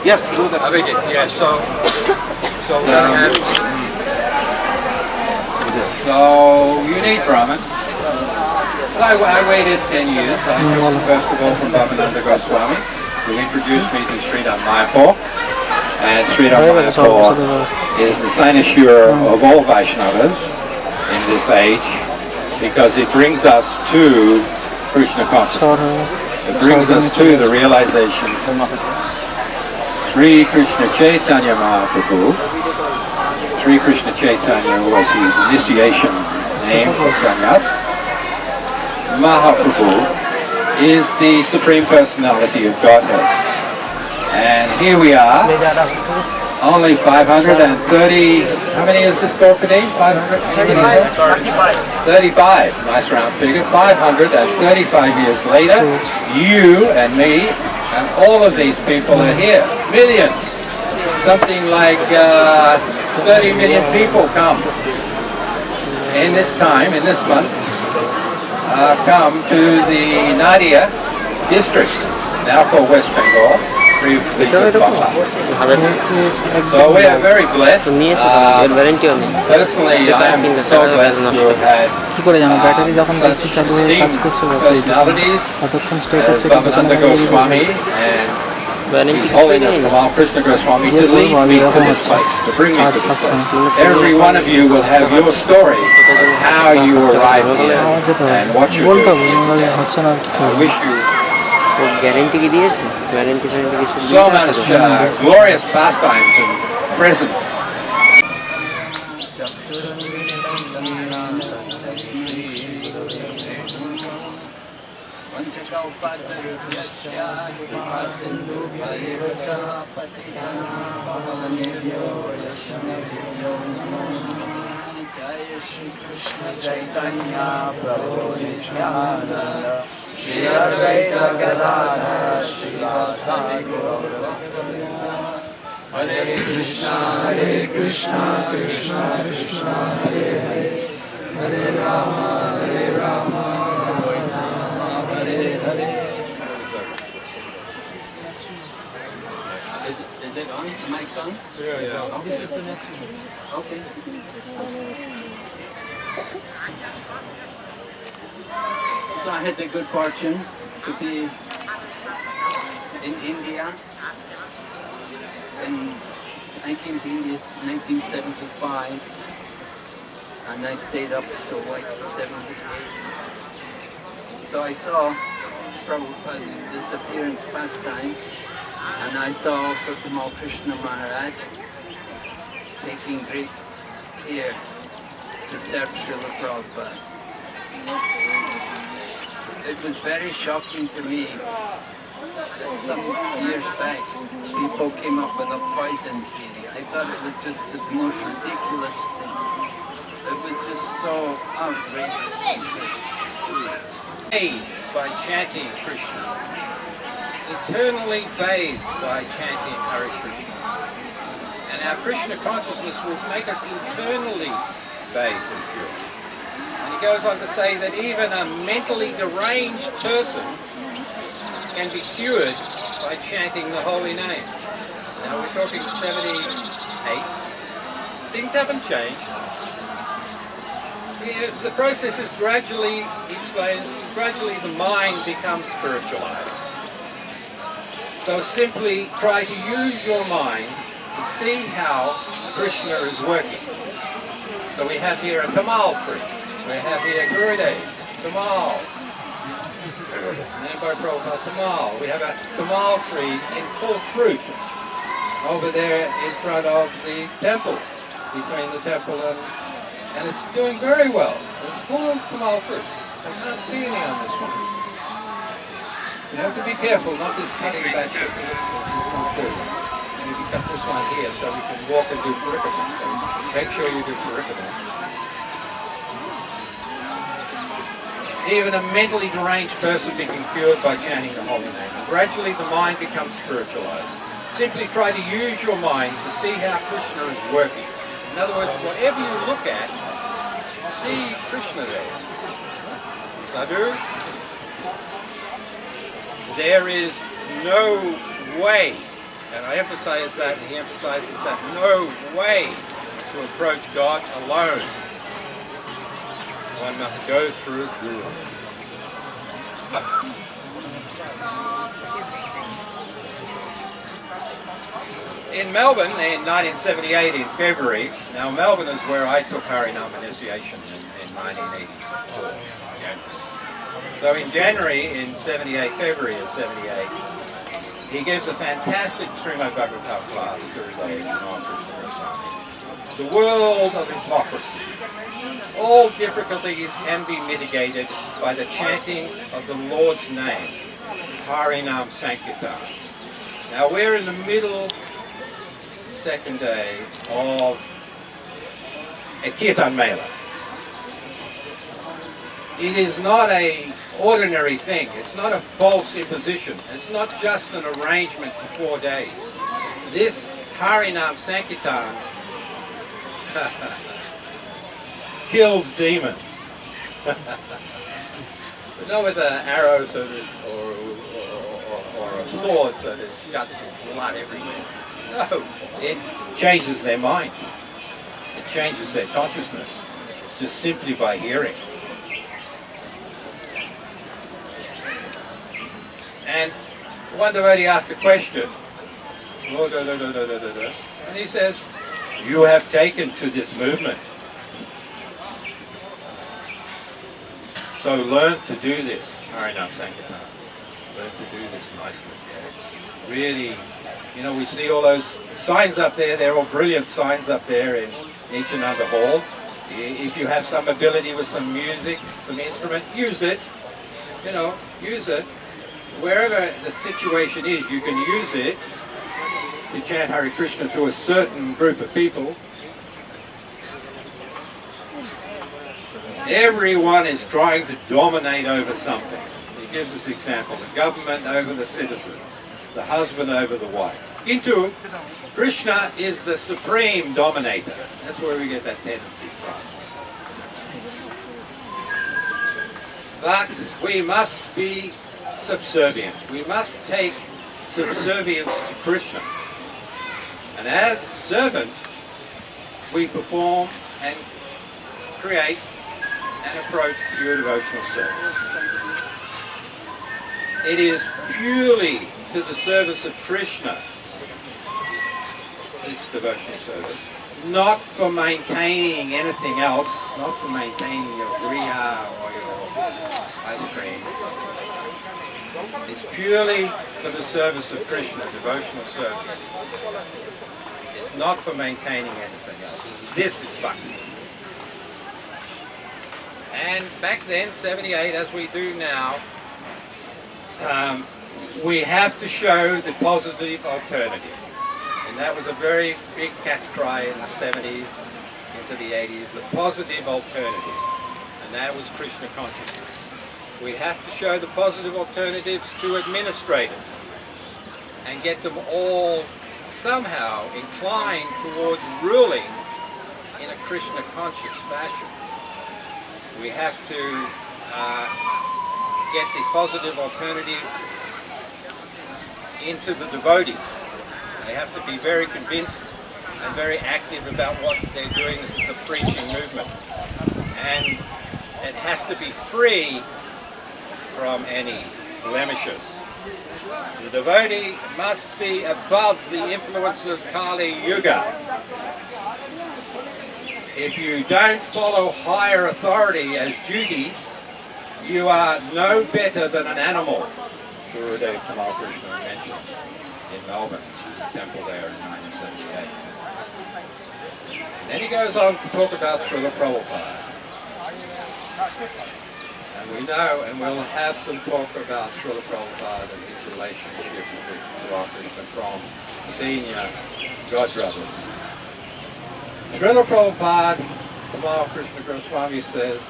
Yes, yeah, so you need Brahman. So I waited 10 years. I took the first of all from Arindam Goswami, who introduced me to Sri Dhama Mayapur. And Sri Dhama Mayapur is the cynosure of all Vaishnavas in this age, because it brings us to Krishna consciousness. It brings us to the realization Sri Krishna Chaitanya Mahaprabhu. Sri Krishna Chaitanya was his initiation name for sannyas. Mahaprabhu is the Supreme Personality of Godhead. And here we are, only 530, how many is this called today? 535. 35, nice round figure. 535 years later, you and me and all of these people are here. Millions. Something like 30 million people come in this time, in this month, come to the Nadia district, now called West Bengal. So we are very blessed. Personally, I am so blessed to have had such esteemed personalities as Bhavananda Goswami and His Holiness Tamal Krishna Goswami to lead me to this place, to bring me to this place. Every one of you will have your story of how you arrived here and what you do. I wish you so much glorious pastimes and presence. Shri Advaita Gadadhara Srivasadi Gaura Hare Krishna, Krishna Krishna, Hare Hare, Hare Rama, Rama, Hare Hare. Is it on? Mic's on? Yeah. Oh, this is the next one. Okay. So I had the good fortune to be in India, and I came to India in 1975, and I stayed up till like 78. So I saw Prabhupada's Disappearance pastimes, and I saw also Tamal Krishna Maharaj taking great care to serve Srila Prabhupada. It was very shocking to me that some years back people came up with a poison theory. I thought it was just the most ridiculous thing. It was just so outrageous. Bathed by chanting Krishna. Eternally bathed by chanting Hare Krishna. And our Krishna consciousness will make us eternally bathed in pure. And he goes on to say that even a mentally deranged person can be cured by chanting the holy name. Now we're talking 78. Things haven't changed. The process is gradually, he explains, gradually the mind becomes spiritualized. So simply try to use your mind to see how Krishna is working. So we have here a Tamal tree. We have here Gurudev, Tamal. Nambar Prabhupada, Tamal. We have a Tamal tree in full fruit over there in front of the temple, between the temple and it's doing very well. It's full of Tamal fruit. I can't see any on this one. You have to be careful, not just cutting back here, because it's not good. And you can cut this one here so we can walk and do parikrama. So make sure you do parikrama. Even a mentally deranged person being cured by chanting the holy name. And gradually the mind becomes spiritualized. Simply try to use your mind to see how Krishna is working. In other words, whatever you look at, see Krishna there. Sadhu, there is no way, and I emphasize that, and he emphasizes that, no way to approach God alone. One must go through Guru. In Melbourne in 1978 in February, now Melbourne is where I took Harinam initiation in 1984. So in January in 78, February of 78, he gives a fantastic Srimad Bhagavatam class, Thursday, the world of hypocrisy. All difficulties can be mitigated by the chanting of the Lord's name, Harinam Sankirtan. Now we're in the middle, second day of a Kirtan Mela. It is not an ordinary thing. It's not a false imposition. It's not just an arrangement for 4 days. This Harinam Sankirtan kills demons. But not with an arrow so or a sword so there's guts and blood everywhere. No, it changes their mind. It changes their consciousness just simply by hearing. And one devotee asked a question. And he says, you have taken to this movement. So learn to do this. Harinam Sankirtan. Learn to do this nicely. Really, you know, we see all those signs up there. They're all brilliant signs up there in each and other hall. If you have some ability with some music, some instrument, use it. You know, use it. Wherever the situation is, you can use it to chant Hare Krishna to a certain group of people. Everyone is trying to dominate over something. He gives us example, the government over the citizens, the husband over the wife. Into Krishna is the supreme dominator. That's where we get that tendency from. But we must be subservient. We must take subservience to Krishna. And as servant, we perform and create and approach pure devotional service. It is purely to the service of Krishna, this devotional service, not for maintaining anything else, not for maintaining your griya or your ice cream. It's purely for the service of Krishna, devotional service. It's not for maintaining anything else. This is bhakti. And back then, 78, as we do now, we have to show the positive alternative. And that was a very big cat's cry in the 70s into the 80s, the positive alternative. And that was Krishna consciousness. We have to show the positive alternatives to administrators and get them all somehow inclined towards ruling in a Krishna conscious fashion. We have to get the positive alternative into the devotees. They have to be very convinced and very active about what they're doing. This is a preaching movement. And it has to be free from any blemishes. The devotee must be above the influence of Kali Yuga. If you don't follow higher authority as duty, you are no better than an animal. Guru H.H.Tamal Krishna mentioned in Melbourne, the temple there in 1978. And then he goes on to talk about Srila Prabhupada. And we know, and we'll have some talk about Srila Prabhupada and his relationship with Krishna from senior godbrothers. Srila Prabhupada, Tamal Krishna Goswami says,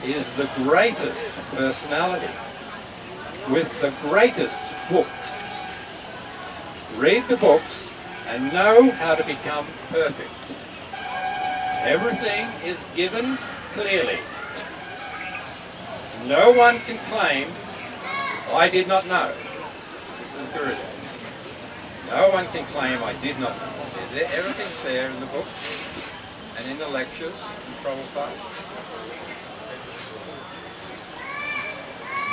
is the greatest personality with the greatest books. Read the books and know how to become perfect. Everything is given clearly. No one can claim, I did not know. This is Gurudev. No one can claim, I did not know. Everything's there in the books and in the lectures from Prabhupada.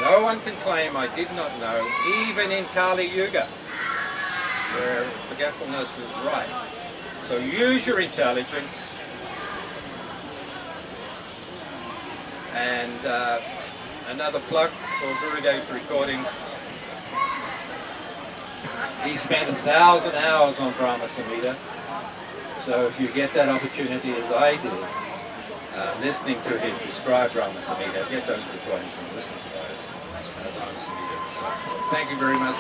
No one can claim, I did not know, even in Kali Yuga, where forgetfulness is right. So use your intelligence and another plug for Gurudev's recordings. He spent 1,000 hours on Brahma Samhita. So if you get that opportunity as I did, listening to him describe Brahma Samhita, get those recordings and listen to those. Brahma Samhita. Thank you very much.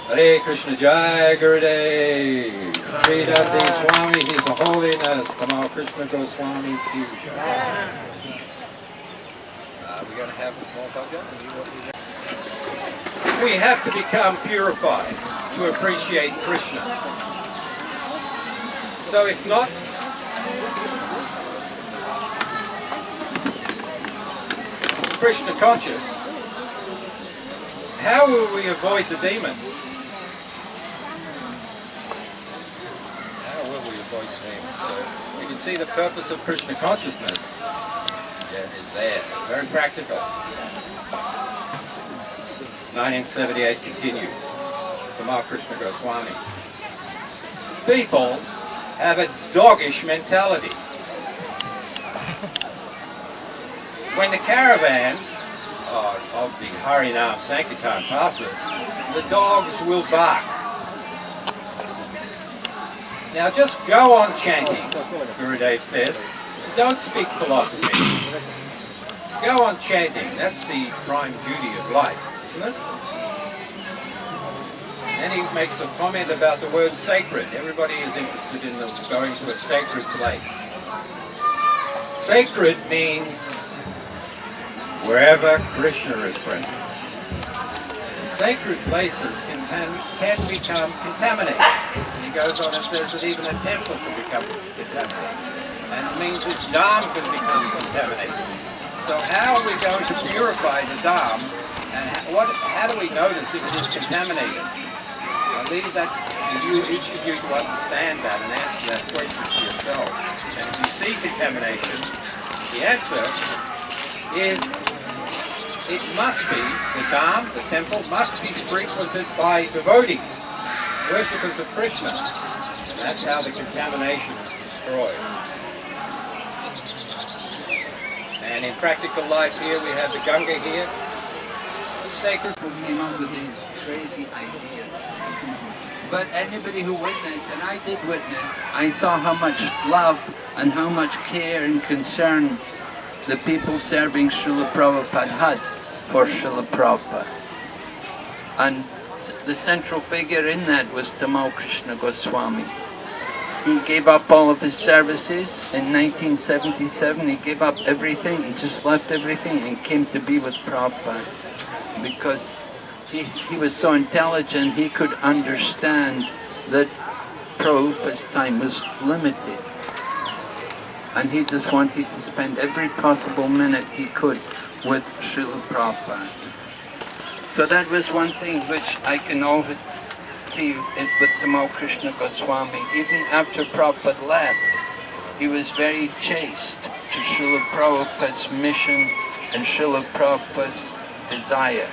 Hare Krishna Jai Gurudev. Sri Dhama Swami, His Holiness Tamal Krishna Goswami Ji. We're going to have more bhajan. We have to become purified to appreciate Krishna. So if not, Krishna conscious, how will we avoid the demons? How will we avoid the demons? So you can see the purpose of Krishna consciousness is there. Very practical. 1978 continued. Tamal Krishna Goswami. People have a doggish mentality. When the caravan of the Harinam Sankirtan passes, the dogs will bark. Now just go on chanting, Gurudev says. Don't speak philosophy. Go on chanting. That's the prime duty of life, isn't it? Then he makes a comment about the word sacred. Everybody is interested in going to a sacred place. Sacred means wherever Krishna is present. Sacred places can become contaminated. He goes on and says that even a temple can become contaminated. And it means that Dham can become contaminated. So how are we going to purify the Dham? And how do we notice if it is contaminated? I'll leave that to you, each of you, to understand that and answer that question to yourself. And if you see contamination, the answer is it must be, the Dham, the temple, must be frequented by devotees, worshippers of Krishna. And that's how the contamination is destroyed. And in practical life here, we have the Ganga here. Sacred. Came up with these crazy ideas. But anybody who witnessed, and I did witness, I saw how much love and how much care and concern the people serving Srila Prabhupada had for Srila Prabhupada. And the central figure in that was Tamal Krishna Goswami. He gave up all of his services in 1977. He gave up everything. He just left everything and came to be with Prabhupada. Because he was so intelligent, he could understand that Prabhupada's time was limited. And he just wanted to spend every possible minute he could with Srila Prabhupada. So that was one thing which I can always see with Tamal Krishna Goswami. Even after Prabhupada left, he was very chaste to Srila Prabhupada's mission and Srila Prabhupada's desire.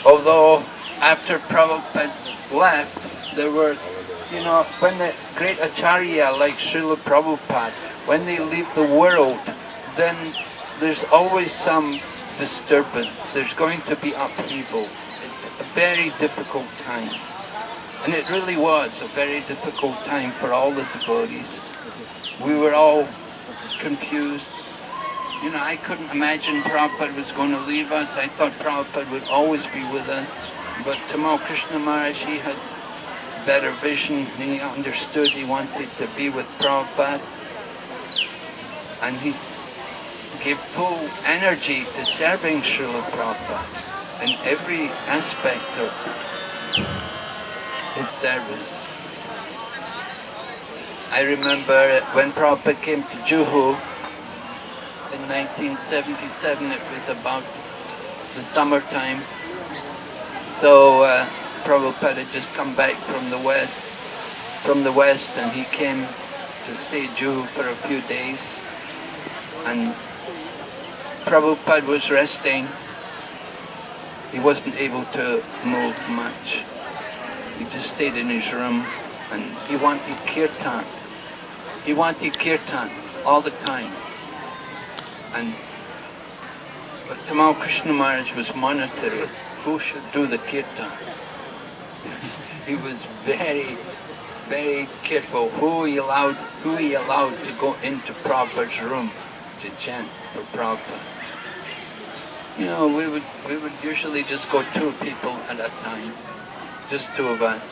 Although after Prabhupada left, there were, when the great Acharya like Srila Prabhupada, when they leave the world, then there's always some disturbance. There's going to be upheaval. It's a very difficult time. And it really was a very difficult time for all the devotees. We were all confused. I couldn't imagine Prabhupada was going to leave us. I thought Prabhupada would always be with us. But Tamal Krishna Maharaj, he had better vision. He understood he wanted to be with Prabhupada. And he gave full energy to serving Srila Prabhupada in every aspect of his service. I remember when Prabhupada came to Juhu in 1977, it was about the summertime. So Prabhupada had just come back from the west, and he came to stay at Juhu for a few days. And Prabhupada was resting. He wasn't able to move much. He just stayed in his room, and he wanted kirtan. He wanted kirtan all the time. But Tamal Krishna Maharaj was monitoring who should do the kirtan. He was very, very careful who he allowed to go into Prabhupada's room to chant for Prabhupada. We would usually just go 2 people at a time, just 2 of us.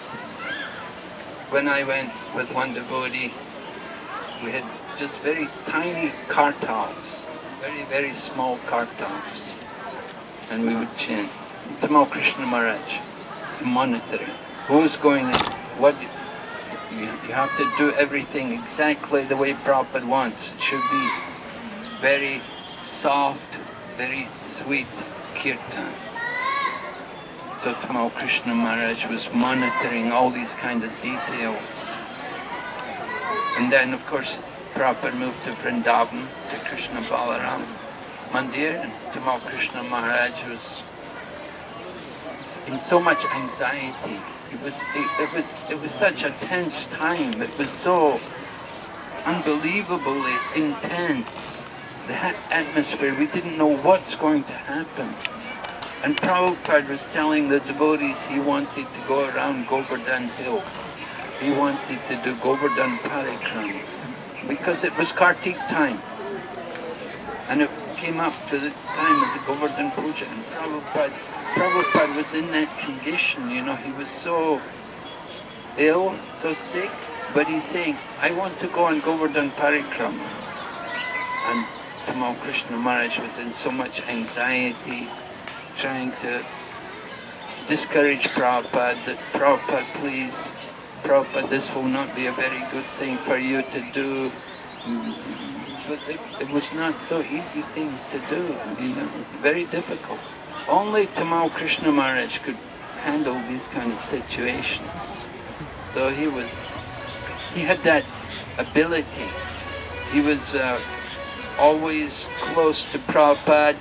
When I went with one devotee, we had just very tiny kartals, very, very small kartals, and we would chant. Tamal Krishna Maharaj is monitoring who's going in, what. You have to do everything exactly the way Prabhupada wants. It should be very soft, very sweet kirtan. So Tamal Krishna Maharaj was monitoring all these kind of details. And then of course Prabhupada moved to Vrindavan, to Krishna Balaram Mandir, and Tamal Krishna Maharaj was in so much anxiety. It was such a tense time. It was so unbelievably intense. That atmosphere, we didn't know what's going to happen. And Prabhupada was telling the devotees he wanted to go around Govardhan Hill. He wanted to do Govardhan Parikram because it was Kartik time. And it came up to the time of the Govardhan Puja, and Prabhupada was in that condition, he was so ill, so sick, but he's saying, I want to go on Govardhan Parikram. And Tamal Krishna Maharaj was in so much anxiety, trying to discourage Prabhupada, that Prabhupada, please, Prabhupada, this will not be a very good thing for you to do. But it was not so easy thing to do, very difficult. Only Tamal Krishna Maharaj could handle these kind of situations. So he had that ability. He was always close to Prabhupada.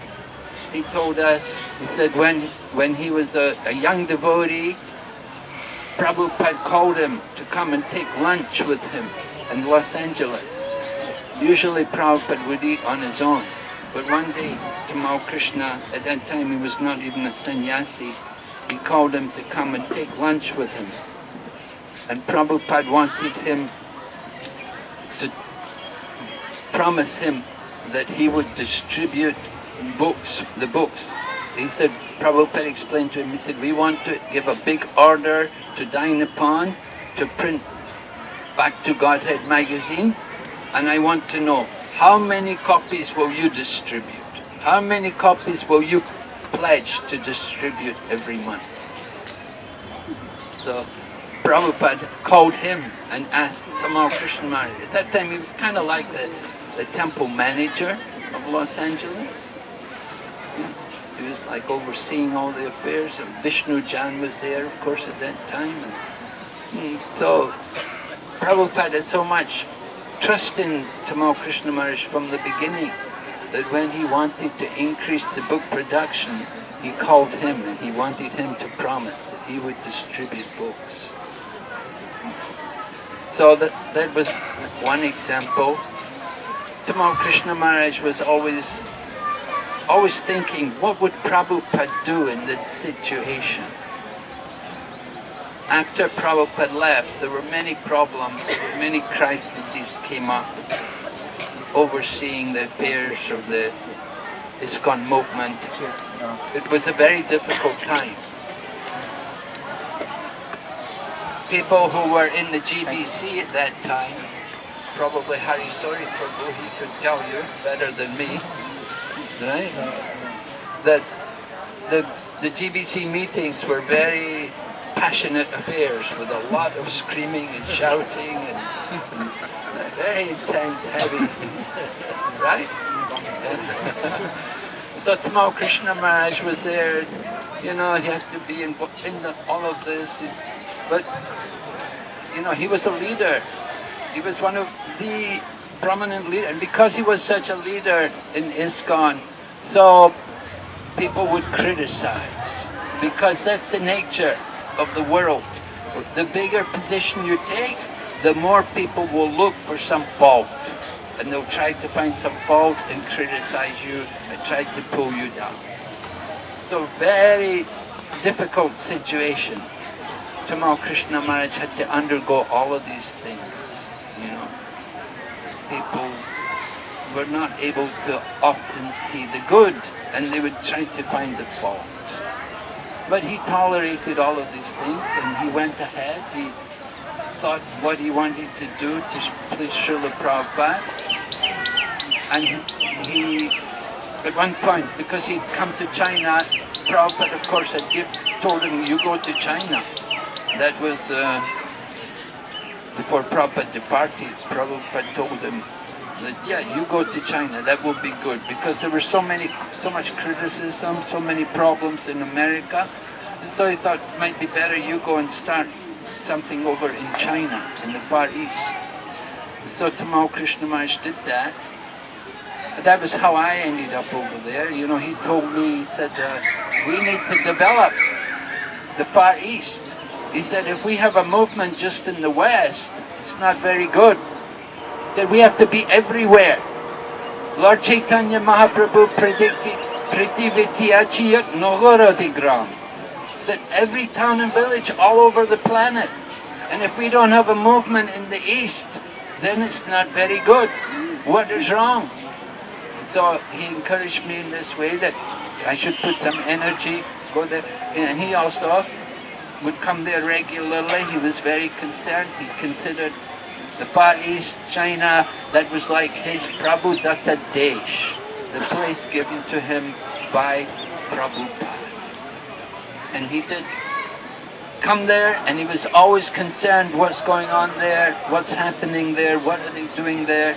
He told us, he said when he was a young devotee, Prabhupada called him to come and take lunch with him in Los Angeles. Usually Prabhupada would eat on his own. But one day, Tamal Krishna, at that time he was not even a sannyasi, he called him to come and take lunch with him. And Prabhupada wanted him to promise him that he would distribute books, the books. He said, Prabhupada explained to him, he said, we want to give a big order to Dine Upon to print Back to Godhead magazine, and I want to know, how many copies will you distribute? How many copies will you pledge to distribute every month? So Prabhupada called him and asked Tamal Krishna Maharaj. At that time he was kind of like the temple manager of Los Angeles. Yeah. He was like overseeing all the affairs, and Vishnu Jan was there, of course, at that time. And so Prabhupada had so much trust in Tamal Krishna Maharaj from the beginning that when he wanted to increase the book production, he called him and he wanted him to promise that he would distribute books. So that was one example. Tamal Krishna Maharaj was always thinking, what would Prabhupada do in this situation? After Prabhupada left, there were many problems, many crises came up, overseeing the affairs of the ISKCON movement. It was a very difficult time. People who were in the GBC at that time, probably Hari Sori Prabhu, he could tell you better than me, right? That the GBC meetings were very passionate affairs with a lot of screaming and shouting and very intense, heavy, right? So Tamal Krishna Maharaj was there, you know, he had to be in all of this, but, you know, he was a leader. He was one of the prominent leaders, and because he was such a leader in ISKCON, so people would criticize, because that's the nature of the world. The bigger position you take, the more people will look for some fault, and they'll try to find some fault and criticize you and try to pull you down. So very difficult situation. Tamal Krishna Maharaj had to undergo all of these things, you know. People were not able to often see the good, and they would try to find the fault. But he tolerated all of these things, and he went ahead. He thought what he wanted to do to please Srila Prabhupada. And he, at one point, because he'd come to China, Prabhupada, of course, had told him, you go to China. That was before Prabhupada departed. Prabhupada told him that, yeah, you go to China, that will be good, because there were so much criticism, so many problems in America, and so he thought it might be better you go and start something over in China, in the Far East. So Tamal Krishna Maharaj did that. That was how I ended up over there. You know, he told me, he said, we need to develop the Far East. He said, if we have a movement just in the West, it's not very good. That we have to be everywhere. Lord Chaitanya Mahaprabhu predicted Pritivitiyachiyat Nogaradigram. That every town and village all over the planet. And if we don't have a movement in the East, then it's not very good. What is wrong? So he encouraged me in this way that I should put some energy, go there. And he also would come there regularly. He was very concerned. He considered the Far East, China, that was like his Prabhudatta Desh, the place given to him by Prabhupada. And he did come there, and he was always concerned what's going on there, what's happening there, what are they doing there.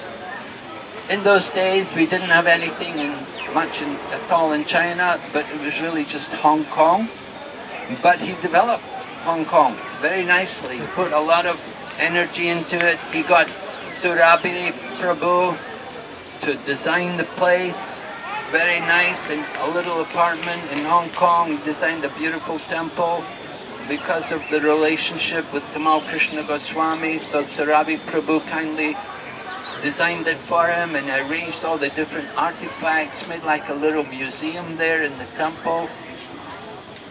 In those days, we didn't have anything at all in China, but it was really just Hong Kong. But he developed Hong Kong very nicely. He put a lot of energy into it. He got Surabhi Prabhu to design the place. Very nice, in a little apartment in Hong Kong. He designed a beautiful temple because of the relationship with Tamal Krishna Goswami. So Surabhi Prabhu kindly designed it for him and arranged all the different artifacts, made like a little museum there in the temple.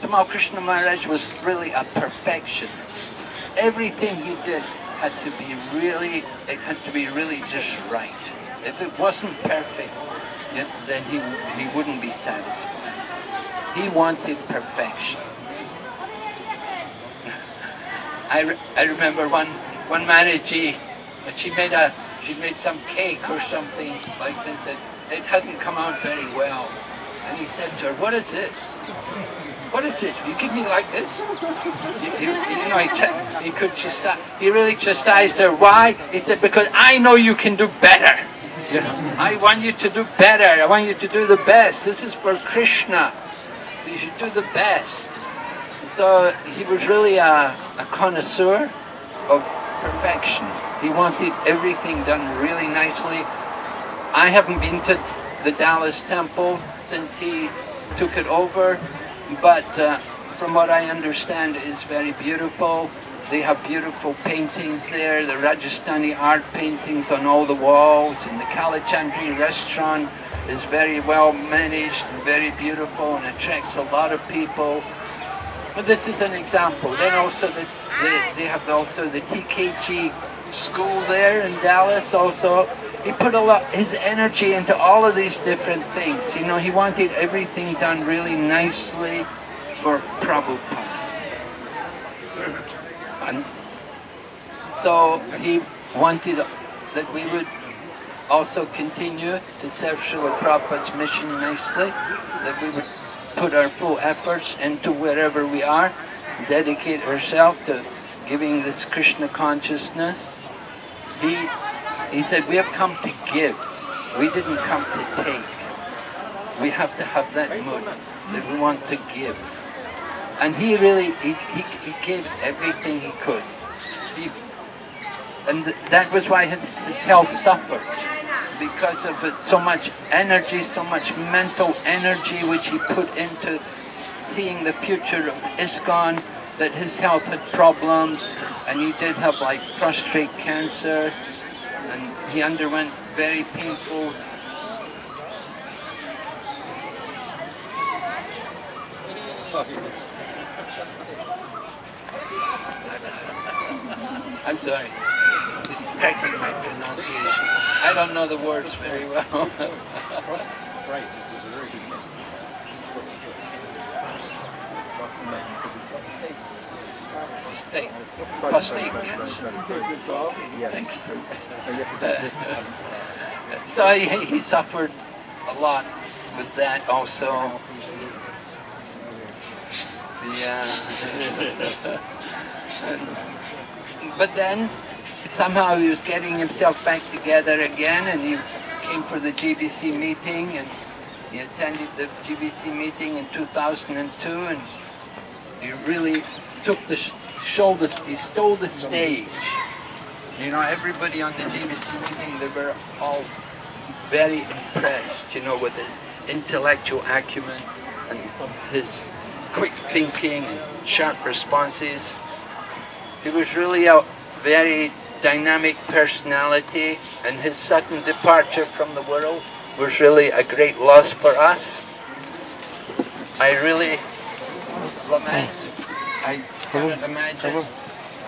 Tamal Krishna Maharaj was really a perfectionist. Everything he did had to be really just right. If it wasn't perfect, then he wouldn't be satisfied. He wanted perfection. I remember one Maharaji, she made some cake or something like this, and it hadn't come out very well. And he said to her, "What is this? What is it? You give me like this?" He really chastised her. Why? He said, "Because I know you can do better. I want you to do better. I want you to do the best. This is for Krishna. So you should do the best." So he was really a connoisseur of perfection. He wanted everything done really nicely. I haven't been to the Dallas temple since he took it over, but from what I understand, it is very beautiful. They have beautiful paintings there, the Rajasthani art paintings on all the walls, and the Kalachandri restaurant is very well managed and very beautiful and attracts a lot of people. But this is an example. Then also they have also the TKG school there in Dallas also. He put a lot his energy into all of these different things. You know, he wanted everything done really nicely for Prabhupada. And so he wanted that we would also continue to serve Srila Prabhupada's mission nicely, that we would put our full efforts into wherever we are, dedicate ourselves to giving this Krishna consciousness. He said, we have come to give. We didn't come to take. We have to have that mood that we want to give. And he really, he gave everything he could. And that was why his health suffered. Because of it, so much energy, so much mental energy which he put into seeing the future of ISKCON, that his health had problems, and he did have like prostate cancer, and he underwent very painful I'm sorry, it's correcting my pronunciation. I don't know the words very well. Prostate. Prostate cancer. Thank you. So he suffered a lot with that also. But then somehow he was getting himself back together again, and he came for the GBC meeting, and he attended the GBC meeting in 2002, and he really took the shoulders, he stole the stage. You know, everybody on the GBC meeting, they were all very impressed, you know, with his intellectual acumen and his quick thinking and sharp responses. He was really a very dynamic personality, and his sudden departure from the world was really a great loss for us. I really lament. I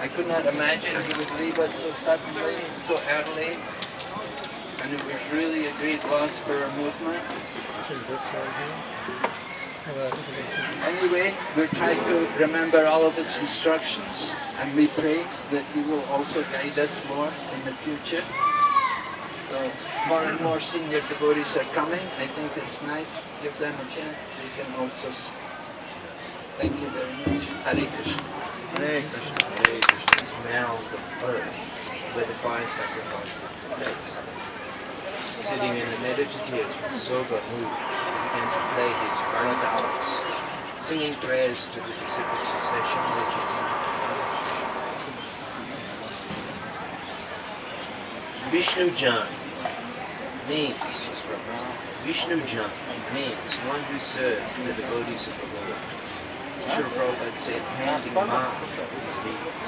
could not imagine he would leave us so suddenly, so early, and it was really a great loss for our movement. Anyway, we're trying to remember all of its instructions, and we pray that he will also guide us more in the future. So more and more senior devotees are coming. I think it's nice. Give them a chance. They can also. Thank you very much. Hare Krishna. Hare Krishna. Hare Krishna. This mound of earth where the fire sacrifice took place. Sitting in a meditative, sober mood, he began to play his varadalas, singing prayers to the disciple succession which he Vishnu Jan means Vishnu Jan means one who serves the devotees of the Lord. Srila Prabhupada said, handing mark his deeds.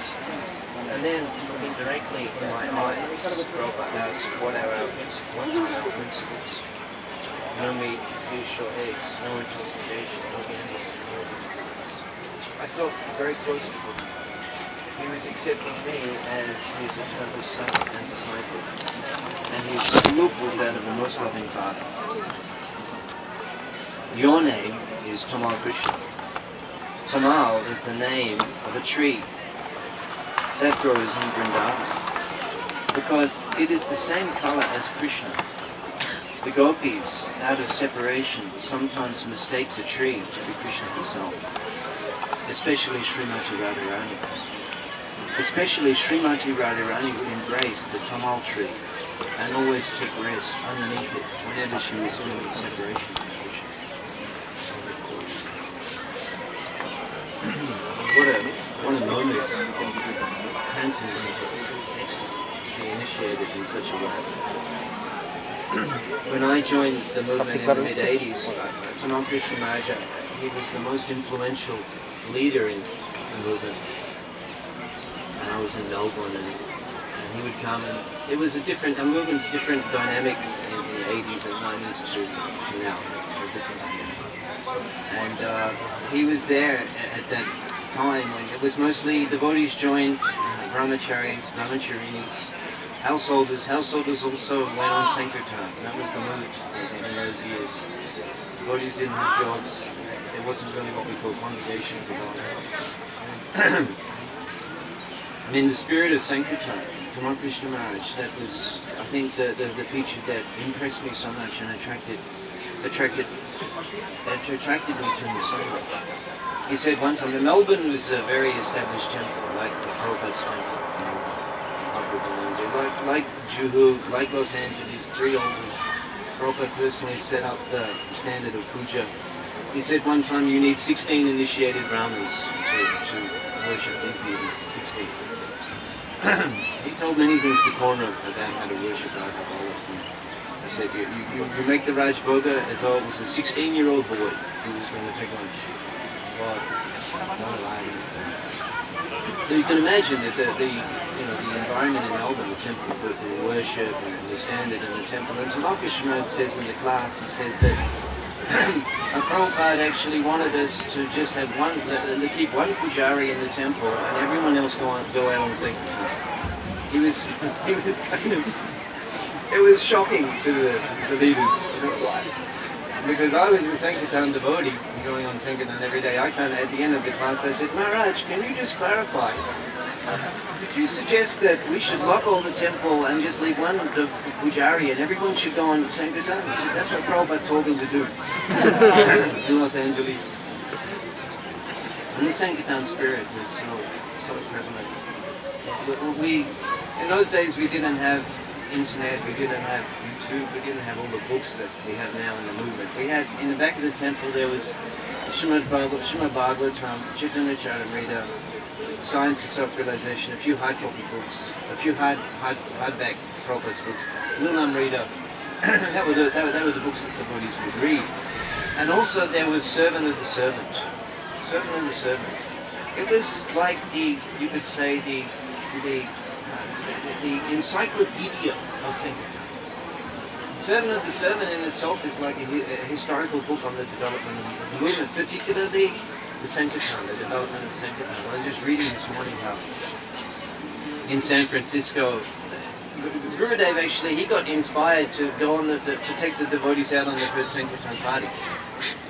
And then, looking directly into my eyes, Prabhupada asked, what are our principles? No meat, fish or eggs, no intoxication, no gambling, no diseases. I felt very close to him. he was accepting me as his eternal son and disciple. And his look was that of a most loving father. Your name is Tamal Krishna. Tamal is the name of a tree that grows in Vrindavan, because it is the same color as Krishna. The gopis, out of separation, sometimes mistake the tree to be Krishna himself, especially Srimati Radharani. Especially Srimati Radharani would embrace the Tamal tree and always took rest underneath it whenever she was feeling separation from Krishna. What a moment of transcendental ecstasy to be initiated in such a way. When I joined the movement in the mid-80s, Tamal Krishna Maharaja, he was the most influential leader in the movement. And I was in Melbourne, and he would come, and it was a movement's different dynamic in the 80s and 90s to now. A different dynamic. And he was there at that time when it was mostly devotees joined, brahmacharis, brahmacharinis, householders. Householders also went on Sankirtan. That was the mood in those years. Devotees didn't have jobs. It wasn't really what we call congregation for God. And in the spirit of Sankirtan, Tamal Krishna Maharaj, that was, I think, the feature that impressed me so much and attracted me to him so much. He said one time, Melbourne was a very established temple, like the Prabhupada's temple. Like Juhu, like Los Angeles, 3 altars. Prabhupada personally set up the standard of puja. He said one time you need 16 initiated Brahmins to worship these deities. 16. He told many things to Korna about how to worship alcohol. He said you make the Raj Bhoga as though it was a 16-year-old boy who was going to take lunch. So you can imagine that the environment in Melbourne, the temple, the worship and the standard in the temple. And Tamal Krishna Maharaj says in the class, he says that Prabhupada actually wanted us to just have to keep one pujari in the temple and everyone else go out on Sankirtan. He was kind of, it was shocking to the leaders, why? Because I was a Sankirtan devotee, going on Sankirtan every day. I kind of, at the end of the class, I said, Maharaj, can you just clarify? Did you suggest that we should lock all the temple and just leave one pujari and everyone should go on Sankirtan? He said, that's what Prabhupada told him to do in Los Angeles. And the Sankirtan spirit was so prevalent. In those days we didn't have internet, we didn't have YouTube, we didn't have all the books that we have now in the movement. We had, in the back of the temple, there was Srimad Bhagavatam, Chaitanya Charitamrita, Science of Self-Realization, a few hard copy books, a few hardback Prabhupada's books, Lulamrita. that were the books that the devotees would read. And also there was Servant of the Servant. Servant of the Servant. It was like you could say the encyclopedia of Sankirtan. Servant of the Servant in itself is like a historical book on the development of the movement, particularly the Sankirtan, the development of Sankirtan. I was just reading this morning how in San Francisco, Gurudev actually, he got inspired to go on to take the devotees out on their first Sankirtan parties.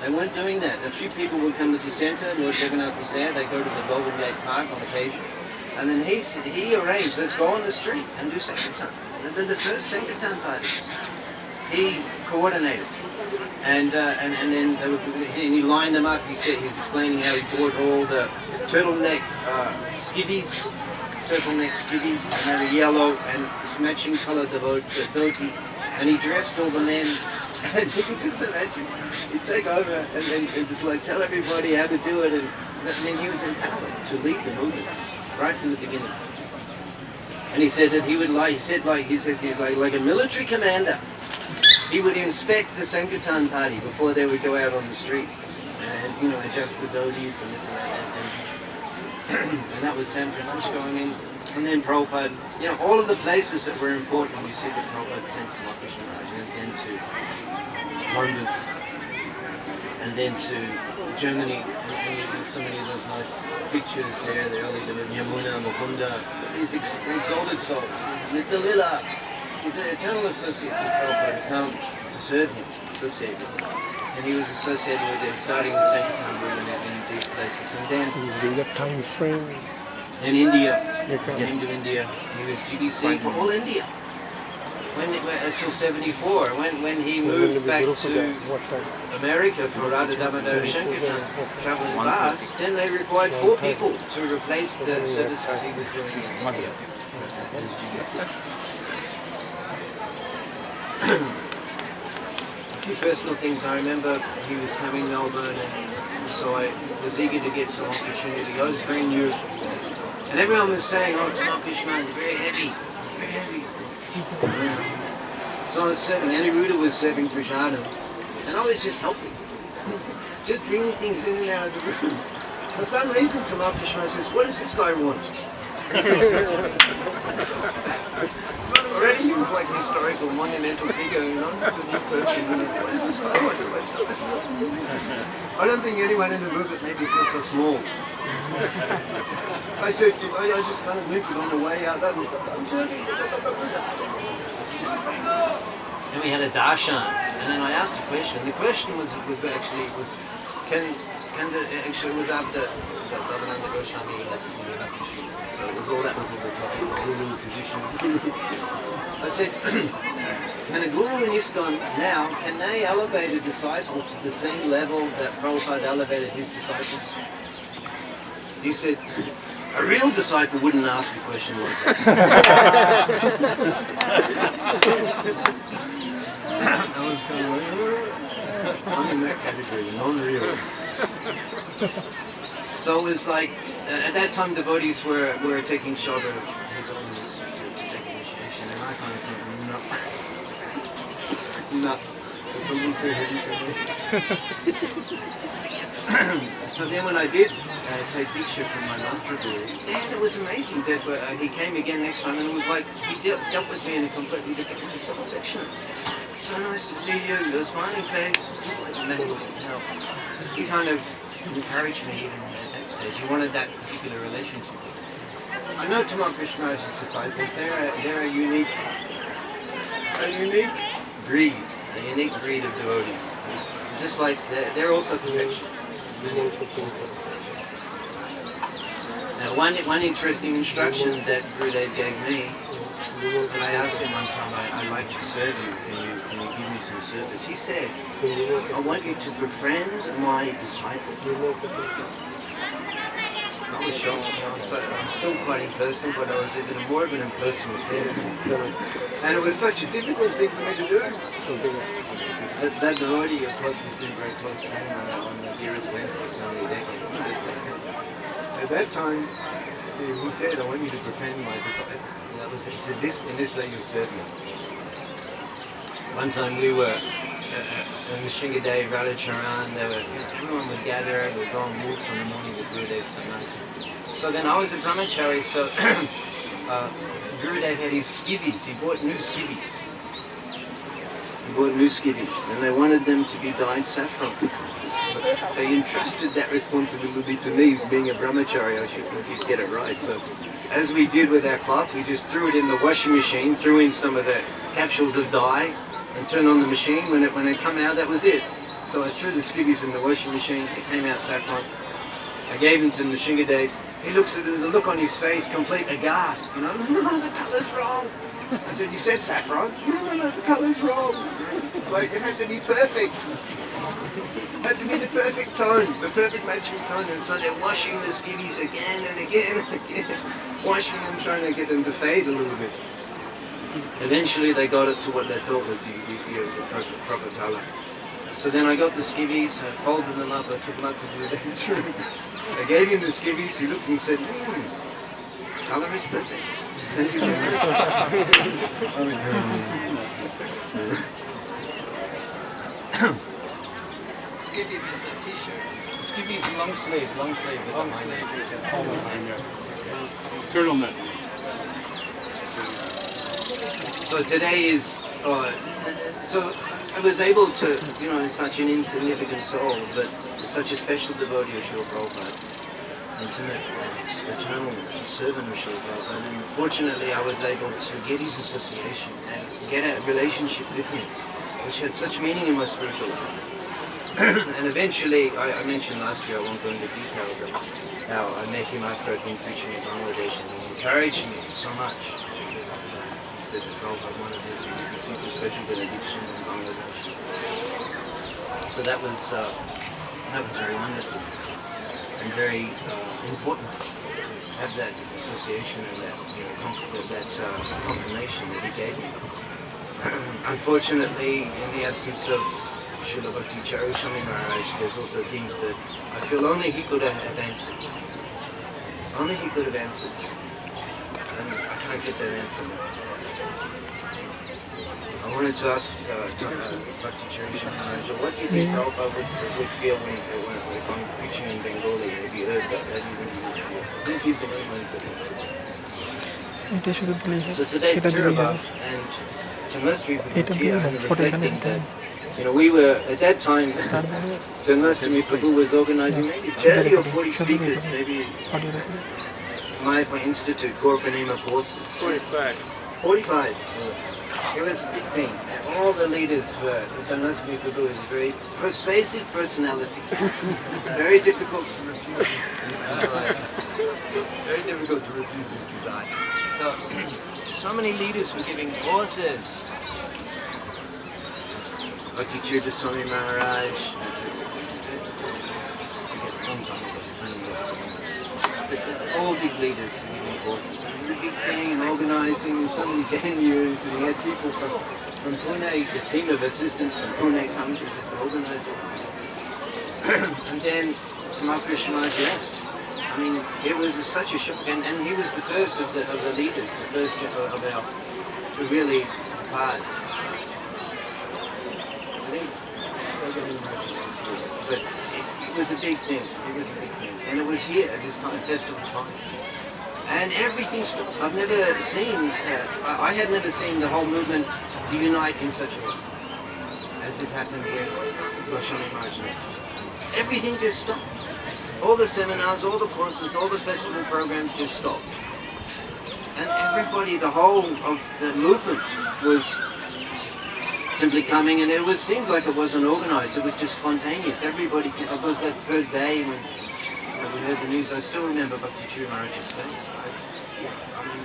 They weren't doing that. A few people would come to the center, Lord Jagannath was there, they'd go to the Golden Gate Park on occasion. And then he arranged, let's go on the street and do Sankirtan. And they're the first Sankirtan parties. He coordinated. And then he lined them up. He's explaining how he bought all the turtleneck skivvies, and they were yellow and matching coloured dhoti. And he dressed all the men. And you can just imagine, he'd take over and just like tell everybody how to do it. And then he was empowered to lead the movement right from the beginning. And he said that he would he says he's like a military commander. He would inspect the Sankirtan party before they would go out on the street and, adjust the dhotis and this and that. And that was San Francisco. And then Prabhupada, all of the places that were important, you see that Prabhupada sent to Krishna Maharaj, and then to London, and then to Germany, so many of those nice pictures there, the early Yamuna, Mukunda, these exalted souls. The Lila is an eternal associate to Prabhupada, to come to serve him, associate with him. And he was associated with them, starting in Sankirtan in these places. And then in that time frame, in India, he came to India. He was GBC for all India. Until 74, when he moved back to America for Radha Damodar Shankirtan traveling class, then they required 4 people to replace the services he was doing in India. A few personal things. I remember he was coming to Melbourne, and so I was eager to get some opportunity. I was very new, and everyone was saying, "Oh, Tamal Krishna is very heavy, very heavy." So I was serving, Aniruddha was serving Prasadam, and I was just helping. Just bringing things in and out of the room. For some reason, Tamal Krishna says, "What does this guy want?" Already he was like an historical, monumental figure, you know, just a new person. What does this guy want? I don't think anyone in the movement made me feel so small. I said, I just kind of moved it on the way out. Then we had a darshan, and then I asked a question. The question was can it was after Bhavananda Goswami had the massive shoes, and so it was all that was all the topic, guru position. I said, can a guru in ISKCON now, can they elevate a disciple to the same level that Prabhupada elevated his disciples? He said, a real disciple wouldn't ask a question like that. I was kind of like, I'm in that category, non-real. So it was like, at that time devotees were taking shelter of his holiness to take initiation, and I kind of thought, no, it's a little too heavy for me. So then when I did take Diksha from my mantra guru, and it was amazing that he came again next time, and it was like, he dealt with me in a completely different way. So affectionate. So nice to see you, your smiling face. And then, he kind of encouraged me even at that stage. He wanted that particular relationship. I know Tamal Krishnara's disciples, they're a unique breed, of devotees. Just like they're also perfectionists. Now one interesting instruction that Gurudev gave me, when I asked him one time, I'd like to serve you, can you give me some service? He said, I want you to befriend my disciple. I was shocked. I'm still quite impersonal, but I was even more of an impersonalist there. And it was such a difficult thing for me to do. That devotee, of course, has been very close to him on the dearest friends for so many decades. At that time, he said, I want you to befriend my disciple. That was, he said, in this way you'll serve me. One time we were on the Shinga Day, Radhacharan, everyone would gather, we'd go on walks in the morning with Gurudev, so nice. So then I was a brahmachari, so Gurudev had his skivvies, he bought new skivvies. And they wanted them to be dyed saffron. So they entrusted that responsibility to me, being a brahmachari, I should get it right. So as we did with our cloth, we just threw it in the washing machine, threw in some of the capsules of dye, and turned on the machine. When it came out, that was it. So I threw the skivvies in the washing machine, it came out saffron. I gave him to Nishingadev. He looks at it, the look on his face, complete aghast, you know, no, the colour's wrong. I said, you said saffron? No, the colour's wrong. It's like, it had to be perfect. It had to be the perfect tone, the perfect matching tone. And so they're washing the skivvies again and again and again, washing them, trying to get them to fade a little bit. Eventually they got it to what they thought was the proper colour. So then I got the skivvies, I folded them up, I took them up to Gurudev's room. I gave him the skivvies, he looked and he said, colour is perfect. Thank you very much. Skivvy means a t-shirt. Skivvy is long sleeve with my name. Turtleneck. So today is, so I was able to, you know, such an insignificant soul, but such a special devotee of Srila Prabhupada, intimate, eternal servant of Srila Prabhupada, and fortunately I was able to get his association and get a relationship with him, which had such meaning in my spiritual life. And eventually, I mentioned last year, I won't go into detail, but how I met him after I'd been preaching in Bangladesh, and he encouraged me so much. He said that Prabhupada wanted this, and you can see the special benediction in Bangladesh. So that was very wonderful and very important to have that association and that, you know, that confirmation that he gave me. Unfortunately, in the absence of Srila Bhakti Goswami Maharaj, there's also things that I feel only he could have answered. Only he could have answered. And I can't get that answer. I wanted to ask Bhakti Goswami Maharaj, what do you think Prabhupada would feel if I'm preaching in Bengali, if he heard that? How do you think he would feel? I think he's the only one who could answer. So today's Tirabhav, and to most people who's here, I'm reflecting that, you know, we were, at that time, Janmashtami Prabhu was organizing maybe 30 or 40 speakers, maybe Mayapur Institute, Gorpanema courses. 45. 45. It was a big thing. And all the leaders were, Janmashtami Prabhu is a very persuasive personality. Very difficult to refuse. Very difficult to refuse his desire. So many leaders were giving courses. Bhakti Goswami Maharaj, all big leaders were giving courses. It was a big thing and organising and so many venues, and he had people from Pune, a team of assistants from Pune come to just organise it. And then Tamal Krishna left. I mean, it was such a shock, and he was the first of the leaders, the first of our, to really depart. But it was a big thing. It was a big thing, and it was here at this kind of festival time. And everything stopped. I've never seen. I had never seen the whole movement unite in such a way as it happened here. Goswami Maharaj. Everything just stopped. All the seminars, all the courses, all the festival programs just stopped. And everybody, the whole of the movement was simply coming, and it seemed like it wasn't organised, it was just spontaneous. Everybody came. It was that first day when we heard the news. I still remember Bhakti Maharaj's face. I mean,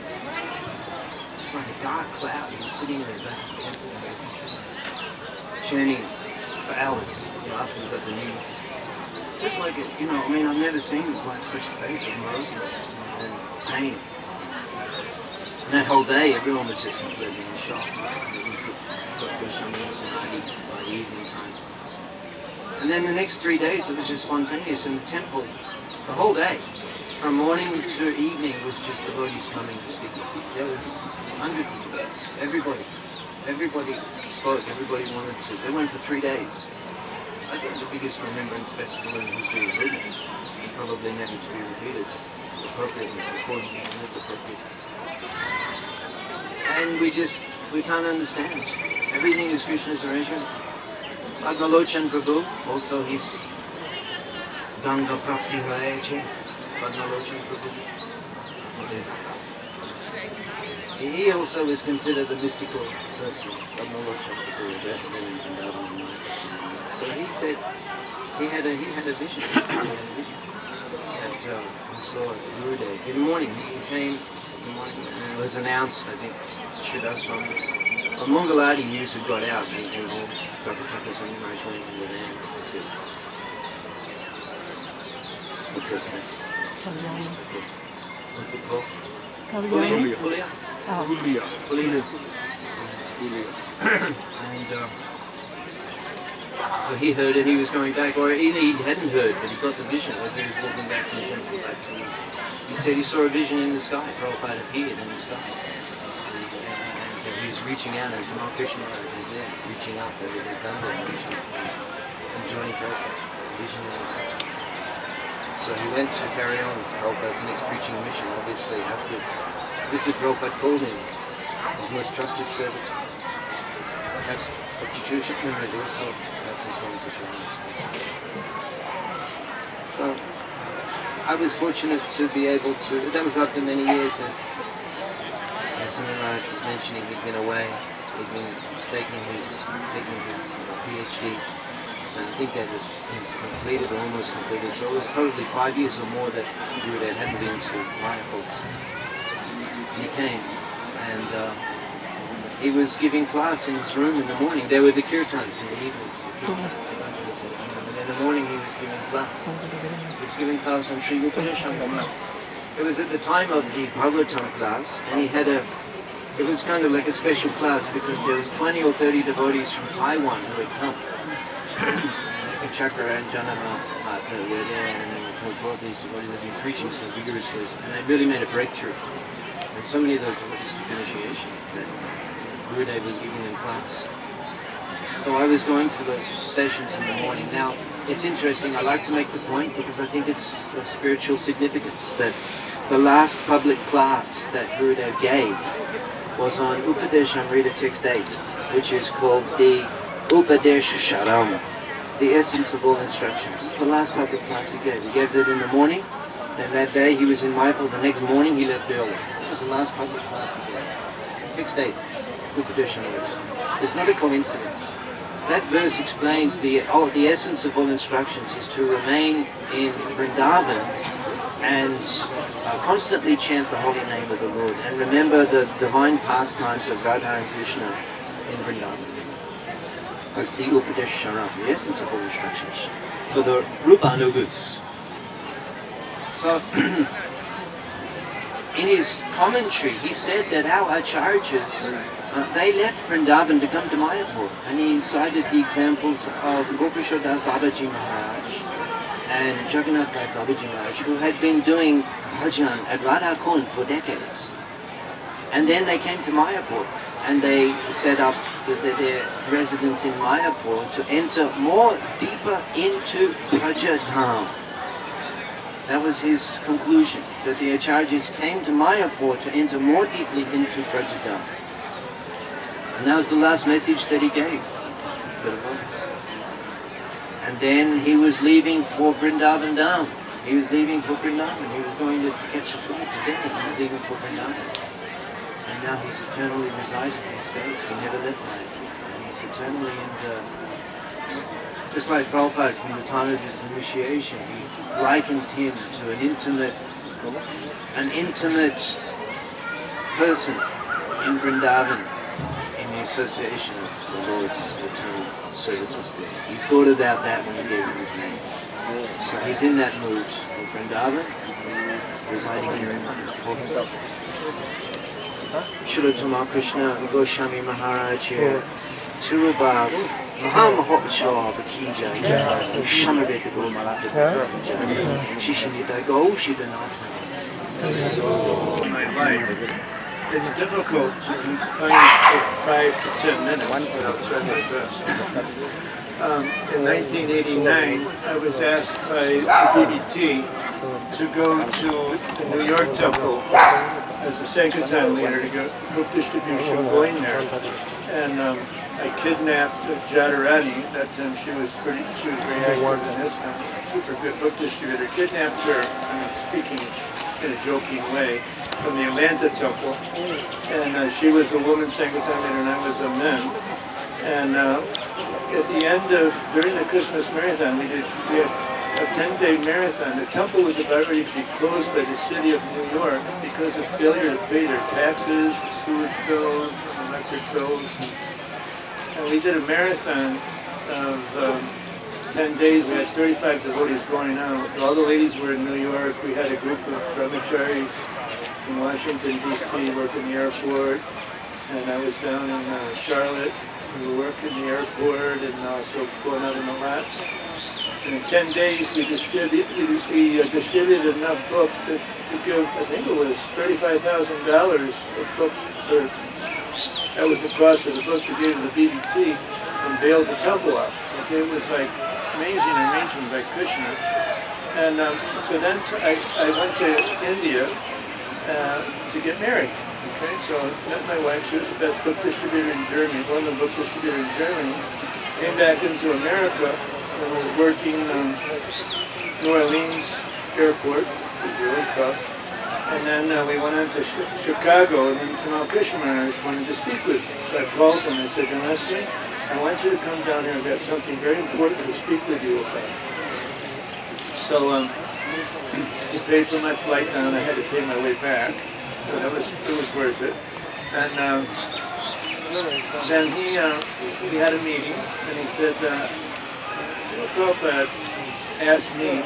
just like a dark cloud. He was sitting there back in the temple, chanting for hours, you know, after we got the news. Just like it, you know, I mean, I've never seen like such a face of roses and pain. And that whole day, everyone was just completely in shock. By the evening time. And then the next 3 days, it was just spontaneous in the temple. The whole day, from morning to evening, was just devotees coming to speak. There was hundreds of devotees. Everybody spoke. Everybody wanted to. They went for 3 days. I think the biggest Remembrance festival in the history of India, probably never to be repeated, appropriately, according to the appropriate. And we can't understand. Everything is Krishna's arrangement. Padmalochan Prabhu, also his Ganga Prapti Hayache, Padmalochan Prabhu. He also is considered a mystical person, Padmalochan Prabhu, resident in Vrindavan. So he said he had a vision. He saw Gurudev. In the morning, he came, and it was announced, I think, Sridhama. A Mongaladi news had got out, and all Prabhupada and Maharaj went in the van to... What's that place? What's it called? Pulia. And so he heard it, he was going back, or either he hadn't heard, but he got the vision as he was walking back from the temple back to his... He said he saw a vision in the sky. Prabhupada appeared in the sky. He was reaching out, and Tamal Krishna was there, reaching up over his Ganga, and joining Prabhupada, vision in the sky. So he went to carry on Prabhupada's next preaching mission, obviously, after Prabhupada called him his most trusted servant. Perhaps So I was fortunate to be able to, that was after many years as Maharaja was mentioning, he'd been away, he'd been taking his PhD, and I think that was completed or almost completed, so it was probably 5 years or more that Gurudev hadn't been to Mayapur. He came, and he was giving class in his room in the morning. There were the kirtans in the evenings, and in the morning he was giving class. He was giving class on Sri Dhama. It was at the time of the Bhagavatam class, and he had it was kind of like a special class because there was 20 or 30 devotees from Taiwan who had come. Chakra and Janama were there, and they brought these devotees as he was preaching so vigorously, and they really made a breakthrough. And so many of those devotees took initiation that Gurudev was giving them class. So I was going for those sessions in the morning. Now, it's interesting, I like to make the point because I think it's of spiritual significance that the last public class that Gurudev gave was on Upadesh Amrita text 8, which is called the Upadesh Sharam, the essence of all instructions. The last public class he gave. He gave that in the morning, and that day he was in Mayapur. The next morning he left early. It was the last public class he gave. Text 8, Upadesh Amrita. It's not a coincidence. That verse explains the essence of all instructions is to remain in Vrindavan and constantly chant the holy name of the Lord and remember the divine pastimes of Radha and Krishna in Vrindavan. That's the Upadesh Sharam, the essence of all instructions, for the Rupa Anugus. So, in his commentary, he said that our acharyas, they left Vrindavan to come to Mayapur, and he cited the examples of Gopishwardas Babaji Maharaj and Jagannath Rai Babaji Maharaj, who had been doing bhajan at Radha Kund for decades. And then they came to Mayapur, and they set up their residence in Mayapur to enter more deeper into Brajadham. That was his conclusion, that the acharyas came to Mayapur to enter more deeply into Brajadham. And that was the last message that he gave to the monks. And then he was leaving for Vrindavan Dham. He was leaving for Vrindavan. He was going to catch a flight to Delhi. He was leaving for Vrindavan. And now he's eternally residing in the state. He never left Mayapur. And he's eternally in the... Just like Prabhupada, from the time of his initiation, he likened him to an intimate person in Vrindavan, in the association of the Lord's eternal services there. He's thought about that when he gave him his name. So he's in that mood of Vrindavan, residing here in Mayapur. Sri Dhama Krishna Goswami Maharaja here, Tirubhav, Mahamahotsav Ki Jai, Shamadeta Gomalata Shishinita Go Shidanatha. My life, it's difficult to find 5 to 10 minutes, but I'll try my best. In 1989, I was asked by the BBT to go to the New York Temple as a Sankirtan leader to get book distribution going there. And I kidnapped Jadharani. That time she was very active in this country, super good book distributor. Kidnapped her, speaking in a joking way, from the Atlanta Temple. And she was a woman Sankirtan leader and I was a man. And at the end of, during the Christmas marathon, we had a 10-day marathon. The temple was about ready to be closed by the city of New York because of failure to pay their taxes, sewage bills, electric bills. And we did a marathon of 10 days. We had 35 devotees going out. All the ladies were in New York. We had a group of brahmacharis in Washington, D.C. working in the airport. And I was down in Charlotte. We were working the airport and also going out in the lots. And in 10 days we distributed enough books to give, I think it was $35,000 of books. That was the cost of the books we gave to the BBT and bailed the temple up. Okay, it was like amazing arrangement by Krishna. And so then I went to India to get married. Okay, so I met my wife. She was the best book distributor in Germany, London book distributor in Germany. Came back into America and was working New Orleans airport. It was really tough. And then we went into Chicago, and then Tamal Krishna Maharaj wanted to speak with me. So I called him and I said, Leslie, I want you to come down here. I've got something very important to speak with you about. So he paid for my flight down. I had to pay my way back. So it was worth it. And then we had a meeting, and he said, Srila Prabhupada asked me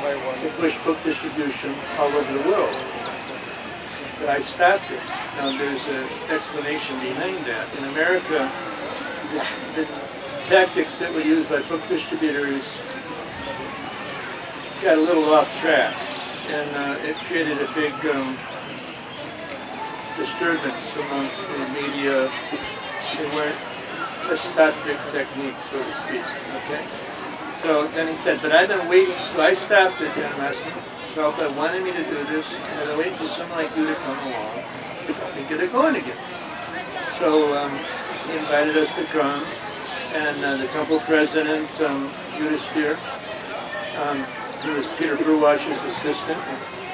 to push book distribution all over the world. But I stopped it. Now there's an explanation behind that. In America, the tactics that were used by book distributors got a little off track, and it created a big disturbance amongst the media. They weren't such sattvic techniques, so to speak. Okay. So then he said, but I've been waiting. So I stopped it and asked him, Prabhupada wanted me to do this, and I've been waiting for someone like you to come along to get it going again. So he invited us to come, and the temple president, Yudhisthira, he was Peter Brewasher's assistant,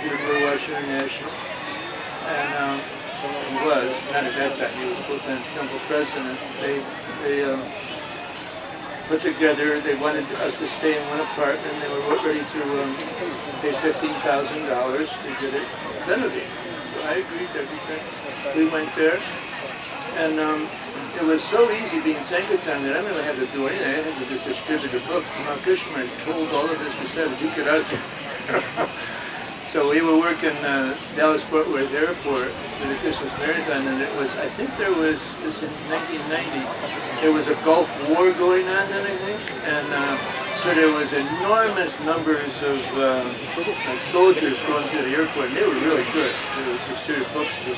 Peter Brewash International, and he was, not at that time, he was full-time temple president. They put together, they wanted us to stay in one apartment. They were ready to pay $15,000 to get it renovated. So I agreed to everything. We went there, and it was so easy being Sankirtan that I didn't really have to do anything. I had to just distribute the books. Tamal Krishna Maharaj told all of us to say, you get out there. So we were working Dallas-Fort Worth Airport for the Christmas Marathon, and it was, I think there was, this in 1990, there was a Gulf War going on then, I think, and so there was enormous numbers of like soldiers going through the airport, and they were really good to distribute books to.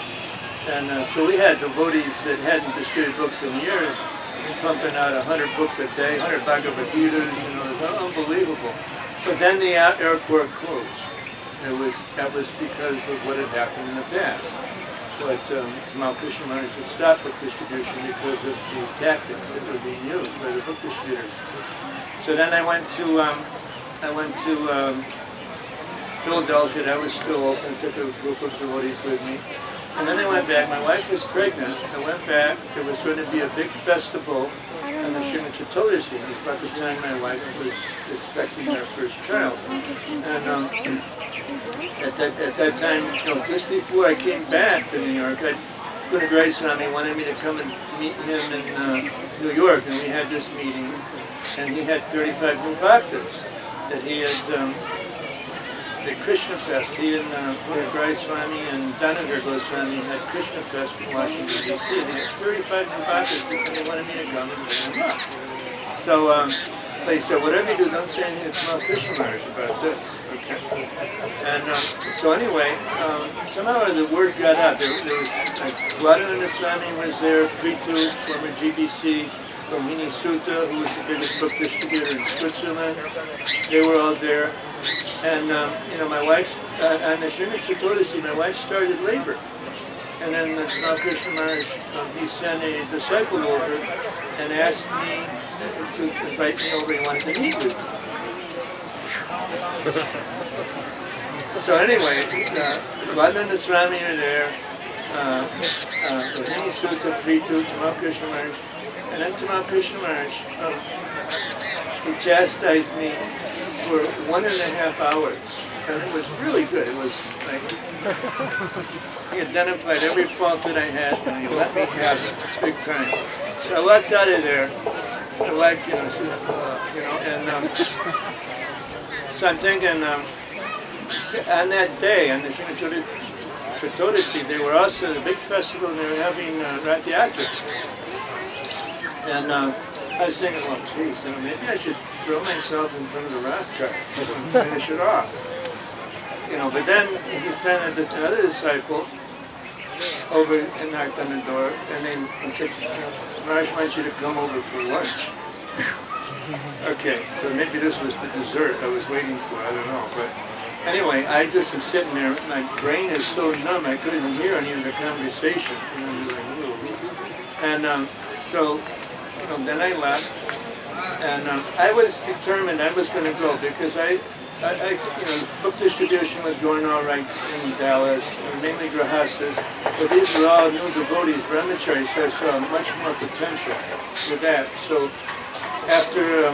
And so we had devotees that hadn't distributed books in years, pumping out 100 books a day, 100 Bhagavad Gitas, it was unbelievable. But then the airport closed. That was because of what had happened in the past. But Tamal Krishna Maharaj had stopped book distribution because of the tactics that were being used by the book distributors. So then I went to Philadelphia. That was still open. I took a group of devotees with me. And then I went back. My wife was pregnant. I went back. There was going to be a big festival on the Srimad Chaturdashi. It was about the time my wife was expecting our first child. And at that time, just before I came back to New York, Goswami wanted me to come and meet him in New York, and we had this meeting, and he had 35 new bhaktas that he had, the Krishna Fest. He and Goswami and Dhanadhar Goswami had Krishna Fest in Washington, D.C. They had 35 new bhaktas, and they wanted me to come and bring them up. So they said, whatever you do, don't say anything to Tamal Krishna Maharaj about this. Okay. And so anyway, somehow the word got out. There was Radhananda Swami was there, Pritu, former GBC, Rohini Sutta, who was the biggest book distributor in Switzerland. They were all there. And my wife, on the Srimad Chaturdashi, my wife started labor. And then Tamal Krishna Maharaj, he sent a disciple over and asked me to invite me over. He wanted to meet with me. So anyway, Radhananda Swami are there, Rohini Sutta, Pritu, Tamal Krishna Maharaj, and then Tamal Krishna Maharaj, he chastised me for 1.5 hours. And it was really good. It was like, he identified every fault that I had, and he let me have it, big time. So I walked out of there, my wife, said, and so I'm thinking, on that day, on the Srimad Chaturdashi, they were also at a big festival, and they were having Rath Yatra. And I was thinking, well, geez, maybe I should throw myself in front of the Rath car and finish it off. But then he sent another disciple over and knocked on the door, and then he said, Maharaj wants you to come over for lunch. Okay, so maybe this was the dessert I was waiting for, I don't know. But anyway, I just am sitting there. My brain is so numb I couldn't hear any of the conversation. And so then I left, and I was determined I was going to go because book distribution was going all right in Dallas, mainly grahastas, but these were all new devotees, brahmacharis, so I saw much more potential with that. So after,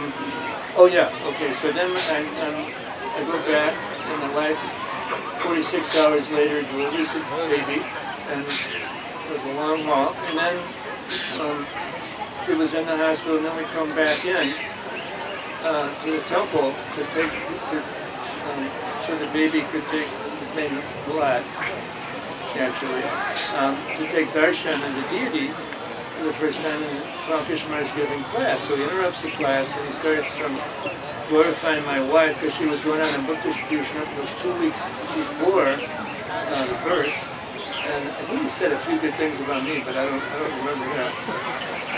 so then I go back, and my wife, 46 hours later, delivers a baby, and it was a long walk, and then she was in the hospital, and then we come back in to the temple to take, so the baby could take the blood, actually, to take darshan of the deities for the first time in Krishna is giving class. So he interrupts the class and he starts glorifying my wife because she was going on in book distribution up until 2 weeks before the birth. And I think he said a few good things about me, but I don't remember that.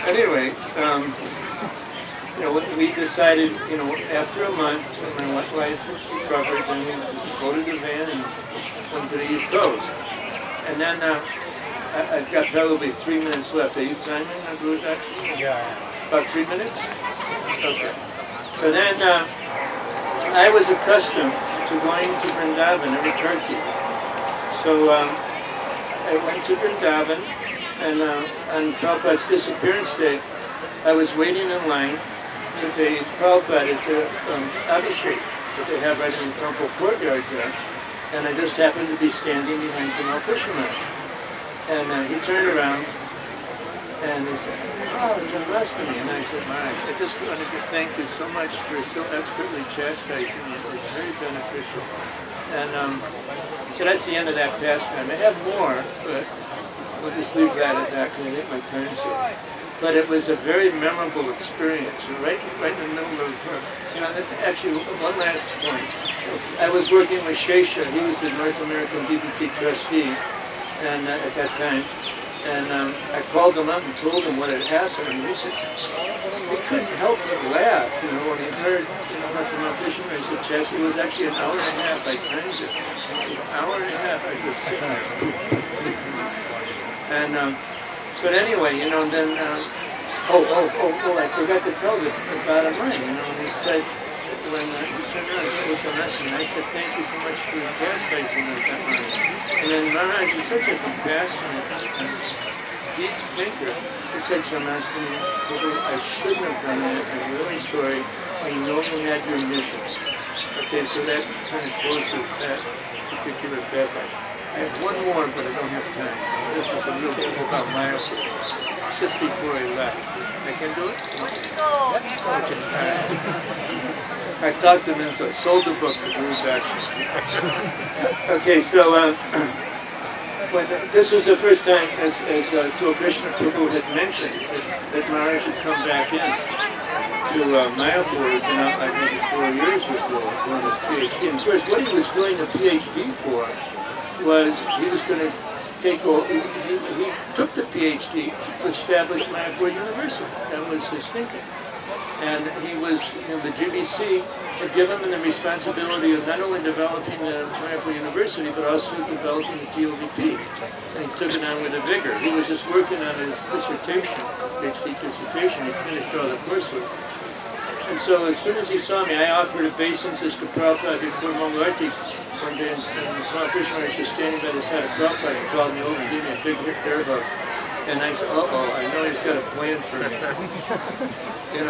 Anyway, we decided, after a month, when my wife recovered, then we just loaded the van and went to the East Coast. And then I've got probably 3 minutes left. Are you timing on Guru actually? Yeah. About 3 minutes? Okay. So then I was accustomed to going to Vrindavan every Kartik. So I went to Vrindavan, and on Prabhupada's disappearance day, I was waiting in line to pay Prabhupada at the Abhishek that they have right in the temple courtyard there. And I just happened to be standing behind Tamal Krishna Maharaj. And he turned around and he said, "Oh, Janmashtami." And I said, "Maharaj, I just wanted to thank you so much for so expertly chastising me. It was very beneficial." And so that's the end of that pastime. I have more, but we'll just leave that at that because I think my time's here. But it was a very memorable experience, right in the middle of, actually, one last point. I was working with Shesha. He was the North American DBT trustee and at that time. And I called him up and told him what had happened. And he said, he couldn't help but laugh, when he heard, about the Krishna. I said, Chess, it was actually an hour and a half. I timed it. An hour and a half I was sitting there. And, but anyway, then, I forgot to tell the bottom line, and he said, when he turned around and said, "What's the message?" And I said, "Thank you so much for chastising me that morning." And then Maharaj is such a compassionate and deep thinker. He said, "Janmashtami, I shouldn't have done that. I'm really sorry. I know you had your mission." Okay, so that kind of closes that particular pastime. I have one more, but I don't have time. This was a real case about Mayapur. Just before he left. I can do it? No. Okay. I talked him into it. Sold the book to Guru Dakshin. Okay, so this was the first time, as Tul Krishna Prabhu had mentioned, that Maharaj had come back in to Mayapur. It had been out like maybe 4 years or so on his PhD. And of course, what he was doing the PhD for was he was going to take over. He took the PhD to establish Mayapur University. That was his thinking. And he was, the GBC had given him the responsibility of not only developing the Mayapur University, but also developing the TOVP. And he took it on with a vigor. He was just working on his dissertation, PhD dissertation. He finished all the coursework. And so as soon as he saw me, I offered obeisances to Prabhupada before Mangalarti one day, and Krishna was just standing by the side of Prabhupada. He called me over and gave me a big hair hug. And I said, I know he's got a plan for me.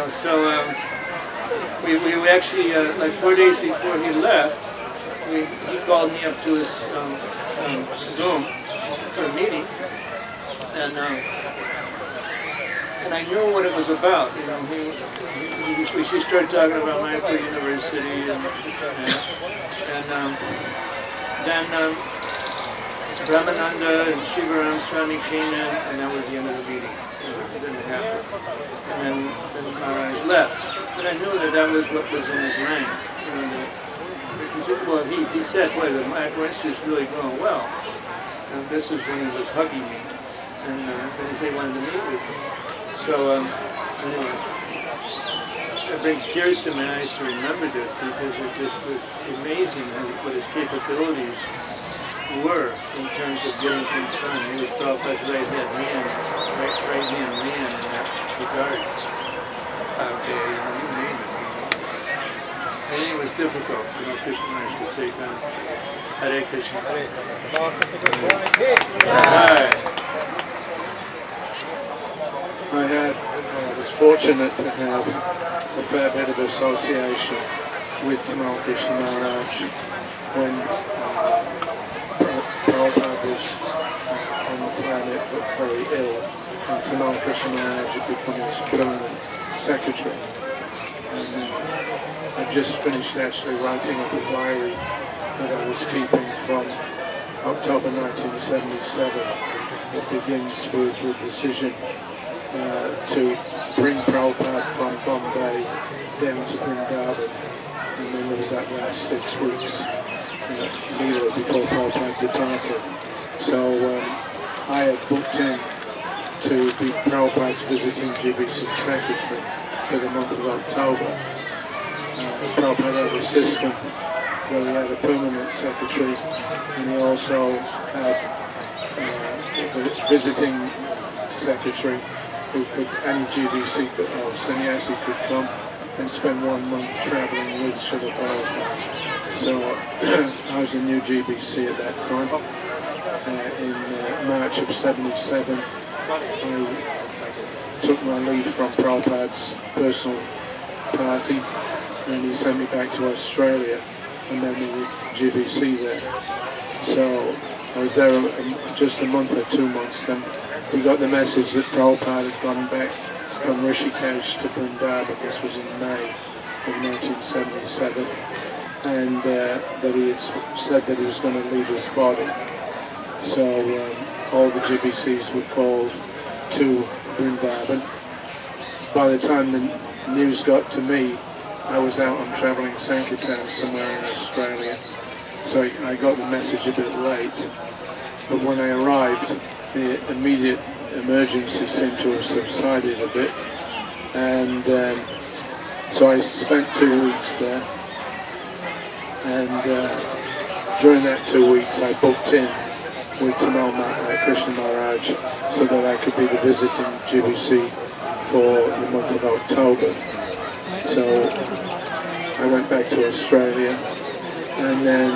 So we actually, like 4 days before he left, he called me up to his room for a meeting. And I knew what it was about. We started talking about Mayapur University, and then Brahmananda and Shivaram Swami came in, and that was the end of the meeting. It didn't happen. And then Maharaj left. But I knew that was what was in his mind. He said, boy, the Mayapur Institute is really going well. And this is when he was hugging me. And then he said he wanted to meet with me. So, anyway. it brings tears to my eyes to remember this because it just was amazing what his capabilities were in terms of getting things done. He was Prabhupada's right-hand man in that regard. Okay, you name it. And it was difficult, Krishna Maharaj could take on. Hare Krishna. I was fortunate to have a fair bit of association with Tamal Krishna Maharaj when Prabhupada was on the planet but very ill, and Tamal Krishna Maharaj had become his permanent secretary. And I've just finished actually writing up a diary that I was keeping from October 1977. It begins with the decision to bring Prabhupada from Bombay down to Vrindavan, and then there was that last 6 weeks immediately before Prabhupada departed. So I had booked in to be Prabhupada's visiting GBC secretary for the month of October. Prabhupada had a system where he had a permanent secretary, and he also had a visiting secretary who could, any GBC or sannyasi could come and spend 1 month traveling with Srila Prabhupada. So I was a new GBC at that time. In March of '77, I took my leave from Prabhupada's personal party, and he sent me back to Australia, and then we were GBC there. So I was there just a month or 2 months, and we got the message that Prabhupada had gone back from Rishikesh to Vrindavan. This was in May of 1977, and that he had said that he was going to leave his body. So all the GBCs were called to Vrindavan. By the time the news got to me, I was out on travelling Sankirtan somewhere in Australia, so I got the message a bit late. But when I arrived, the immediate emergency seemed to have subsided a bit, and so I spent 2 weeks there, and during that 2 weeks I booked in with Tamal Krishna Maharaj so that I could be the visiting GBC for the month of October. So I went back to Australia, and then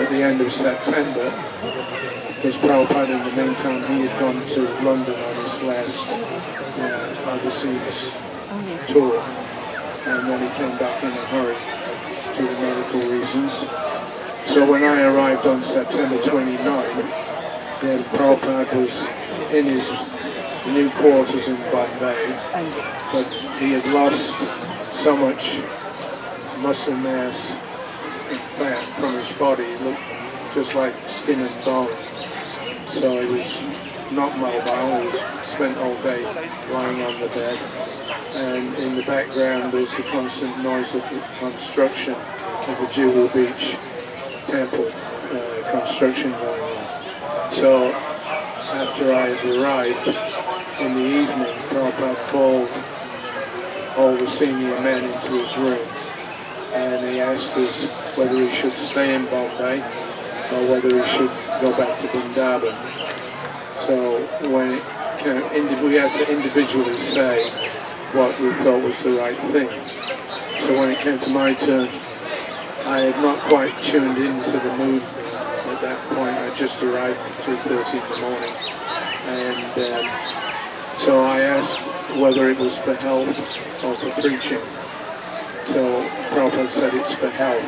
at the end of September, because Prabhupada in the meantime, he had gone to London on his last overseas tour, and then he came back in a hurry due to medical reasons. So when I arrived on September 29, then Prabhupada was in his new quarters in Bombay, but he had lost so much muscle mass and fat from his body, it looked just like skin and bone. So he was not mobile, he was spent all day lying on the bed, and in the background there's the constant noise of the construction of the Juhu Beach temple construction going on. So after I had arrived in the evening, Prabhupada called all the senior men into his room, and he asked us whether he should stay in Bombay or whether he should go back to Vrindavan. So when it came, we had to individually say what we thought was the right thing. So when it came to my turn, I had not quite tuned into the mood at that point. I just arrived at 3:30 in the morning, and so I asked whether it was for health or for preaching. So Prabhupada said it's for health.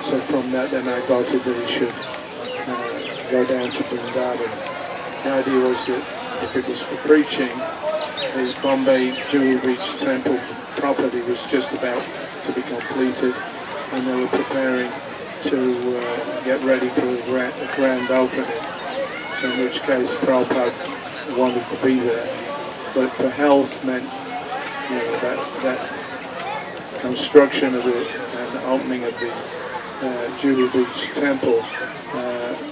So from that then I voted that he should go down to Vrindavan. The idea was that if it was for preaching, the Bombay Jewel Beach Temple property was just about to be completed, and they were preparing to get ready for a grand opening. So in which case Prabhupada wanted to be there. But for health meant, that construction of it and the opening of the Juhu Beach Temple,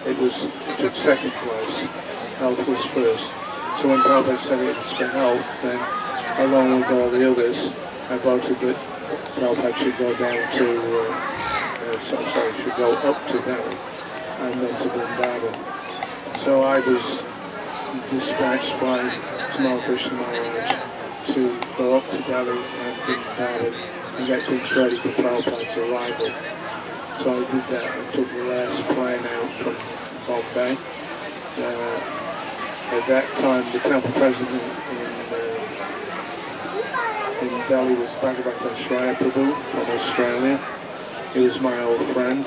it took second place. Health was first. So when Prabhupada said it was for health, then along with all the others, I voted that Prabhupada should go down to, should go up to Delhi and then to Vrindavan. So I was dispatched by Tamal Krishna Maharaj to go up to Delhi and Vrindavan and get things ready for Prabhupada's arrival. So I did that and took the last plane out from Bombay. At that time, the temple president in Delhi was Bhagavata Shraya Prabhu from Australia. He was my old friend.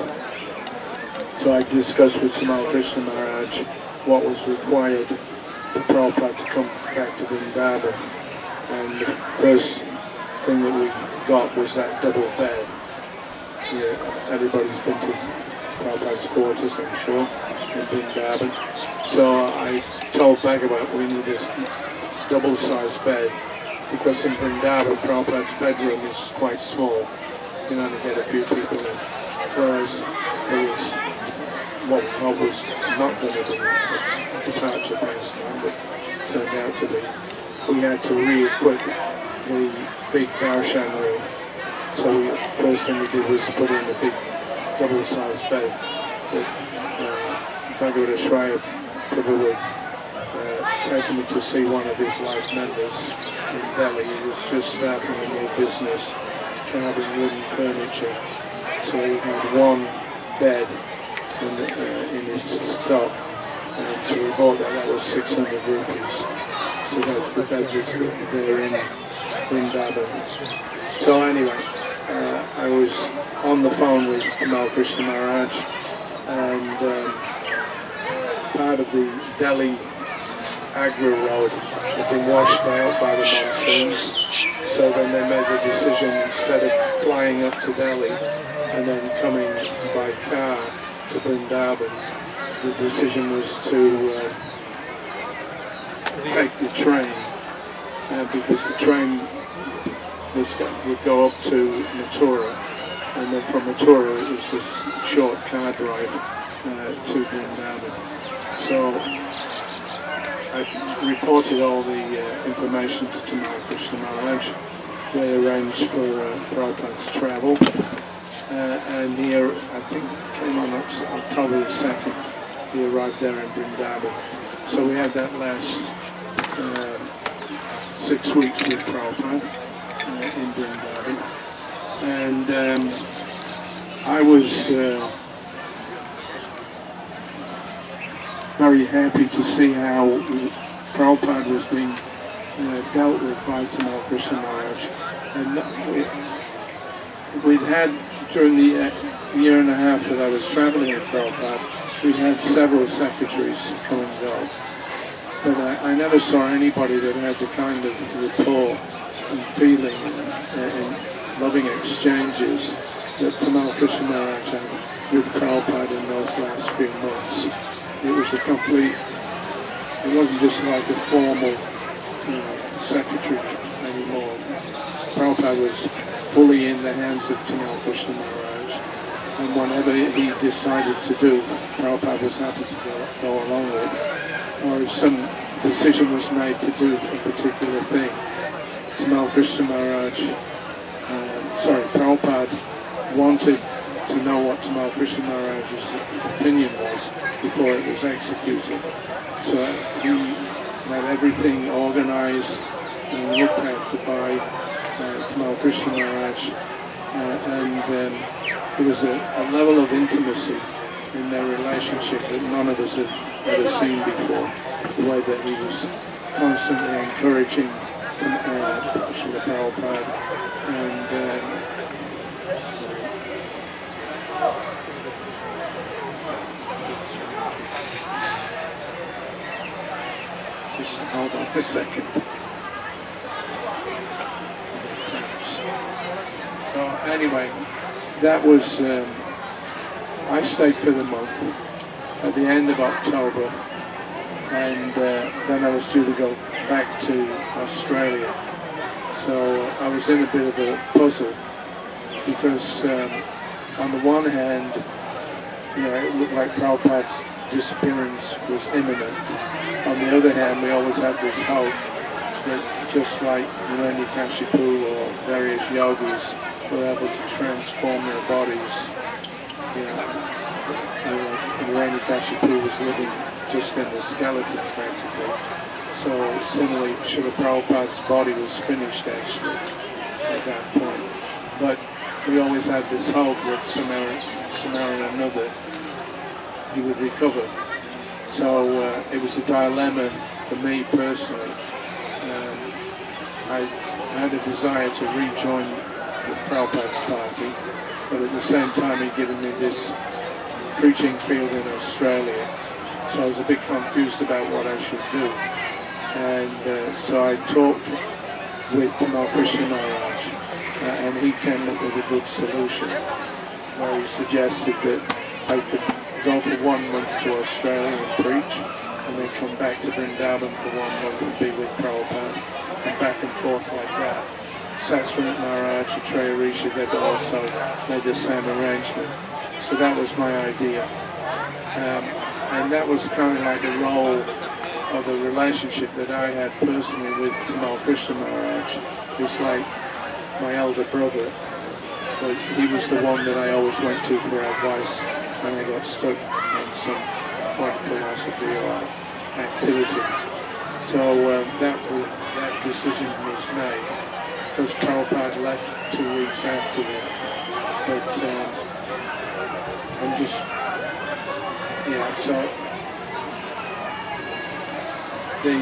So I discussed with Tamal Krishna Maharaj what was required for Prabhupada to come back to Vrindavan. And the first thing that we got was that double bed. Yeah, everybody's been to Prabhupada's quarters, I'm sure, in Vrindavan. So I told Bhagavat we need a double-sized bed because in Vrindavan, Prabhupada's bedroom is quite small. You can only get a few people in. Whereas there was what was not going to be a departure based on, but turned out to be. We had to re-equip the big darshan room. So the first thing we did was put in a big double-sized bed that Bhagavata Shraya Prabhu had taken me to see one of his life members in Delhi. He was just starting a new business, carving wooden furniture. So he had one bed in his stock, and so we bought that was 600 rupees. So that's the bed that's there in Vrindavan. So anyway, I was on the phone with Tamal Krishna Maharaj, and part of the Delhi Agra road had been washed out by the monsoons. So then they made the decision, instead of flying up to Delhi and then coming by car to Vrindavan, the decision was to take the train, because the train would go up to Mathura, and then from Mathura it was a short car drive to Vrindavan. So I reported all the information to Tamal Krishna Maharaj. They arranged for Prabhupada's travel, and he, I think, came on October the 2nd. He arrived there in Vrindavan. So we had that last 6 weeks with Prabhupada in Vrindavan, and I was very happy to see how Prabhupada was being dealt with by Tamal Krishna Maharaj. And we'd had, during the year and a half that I was traveling with Prabhupada, we'd had several secretaries come and go. But I never saw anybody that had the kind of rapport and feeling and loving exchanges that Tamal Krishna Maharaj had with Prabhupada in those last few months. It was a complete, it wasn't just like a formal secretary anymore. Prabhupada was fully in the hands of Tamal Krishna Maharaj, and whatever he decided to do, Prabhupada was happy to go along with. Or if some decision was made to do a particular thing, Tamal Krishna Maharaj, Prabhupada wanted to know what Tamal Krishna Maharaj's opinion was before it was executed. So he had everything organized and looked after by Tamal Krishna Maharaj, and there was a level of intimacy in their relationship that none of us had ever seen before. The way that he was constantly encouraging Srila Prabhupada, and just hold on a second. So anyway, that was, I stayed for the month at the end of October, and then I was due to go back to Australia. So I was in a bit of a puzzle, because on the one hand, it looked like Prabhupada's disappearance was imminent. On the other hand, we always had this hope that, just like Kashipu or various yogis were able to transform their bodies. You know, Hiranyakashipu was living just in the skeleton practically. So similarly, Srila Prabhupada's body was finished actually at that point. But we always had this hope that somehow or another he would recover. So it was a dilemma for me personally. I had a desire to rejoin the Prabhupada's party, but at the same time he'd given me this preaching field in Australia. So I was a bit confused about what I should do. And so I talked with Tamal Krishna Maharaj, and he came up with a good solution, where he suggested that I could go for 1 month to Australia and preach, and then come back to Vrindavan for 1 month and be with Prabhupada, and back and forth like that. Saswant Maharaj, Atreya Rishi, they also made the same arrangement. So that was my idea. And that was kind of like the role of the relationship that I had personally with Tamal Krishna Maharaj. He was like my elder brother, but he was the one that I always went to for advice when I got stuck on some point philosophy or activity. So that decision was made, because Prabhupada left 2 weeks after that. But I'm just, yeah, so the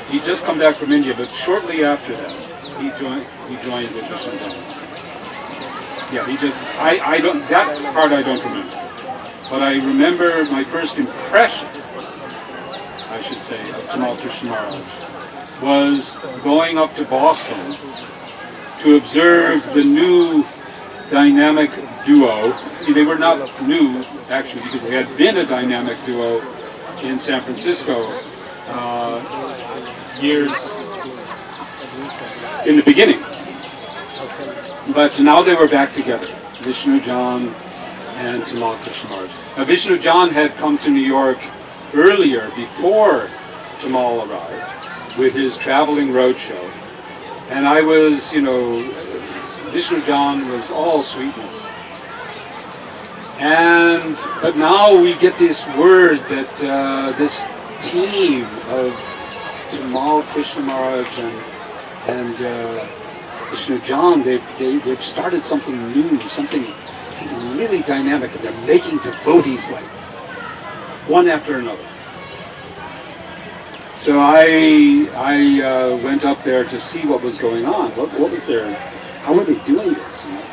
He'd just come back from India, but shortly after that, he joined the Krishna Dhama. Yeah, I don't, that part I don't remember. But I remember my first impression, I should say, of Tamal Krishna Maharaj was going up to Boston to observe the new dynamic duo. They were not new, actually, because they had been a dynamic duo in San Francisco years in the beginning. But now they were back together, Vishnu John and Tamal Krishna Maharaj. Now Vishnu John had come to New York earlier, before Tamal arrived, with his traveling roadshow. And I was, you know, Vishnu John was all sweetness. But now we get this word that this team of Tamal Krishna Maharaj and Vishnu John, they've started something new, something really dynamic, and they're making devotees like one after another. So I went up there to see what was going on. What was there? How were they doing this? You know?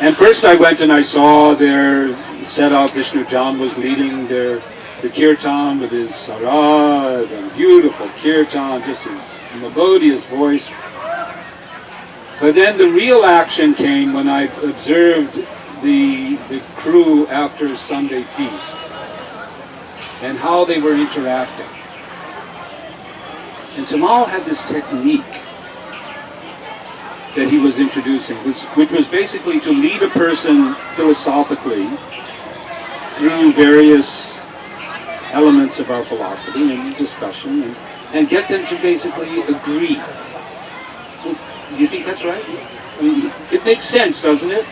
And first I went and I saw their setup. Vishnu John was leading the kirtan with his sarad and beautiful kirtan, just his melodious voice. But then the real action came when I observed the crew after Sunday feast and how they were interacting. And Tamal had this technique that he was introducing, which was basically to lead a person philosophically through various elements of our philosophy and discussion, and get them to basically agree. Do you think that's right? I mean, it makes sense, doesn't it?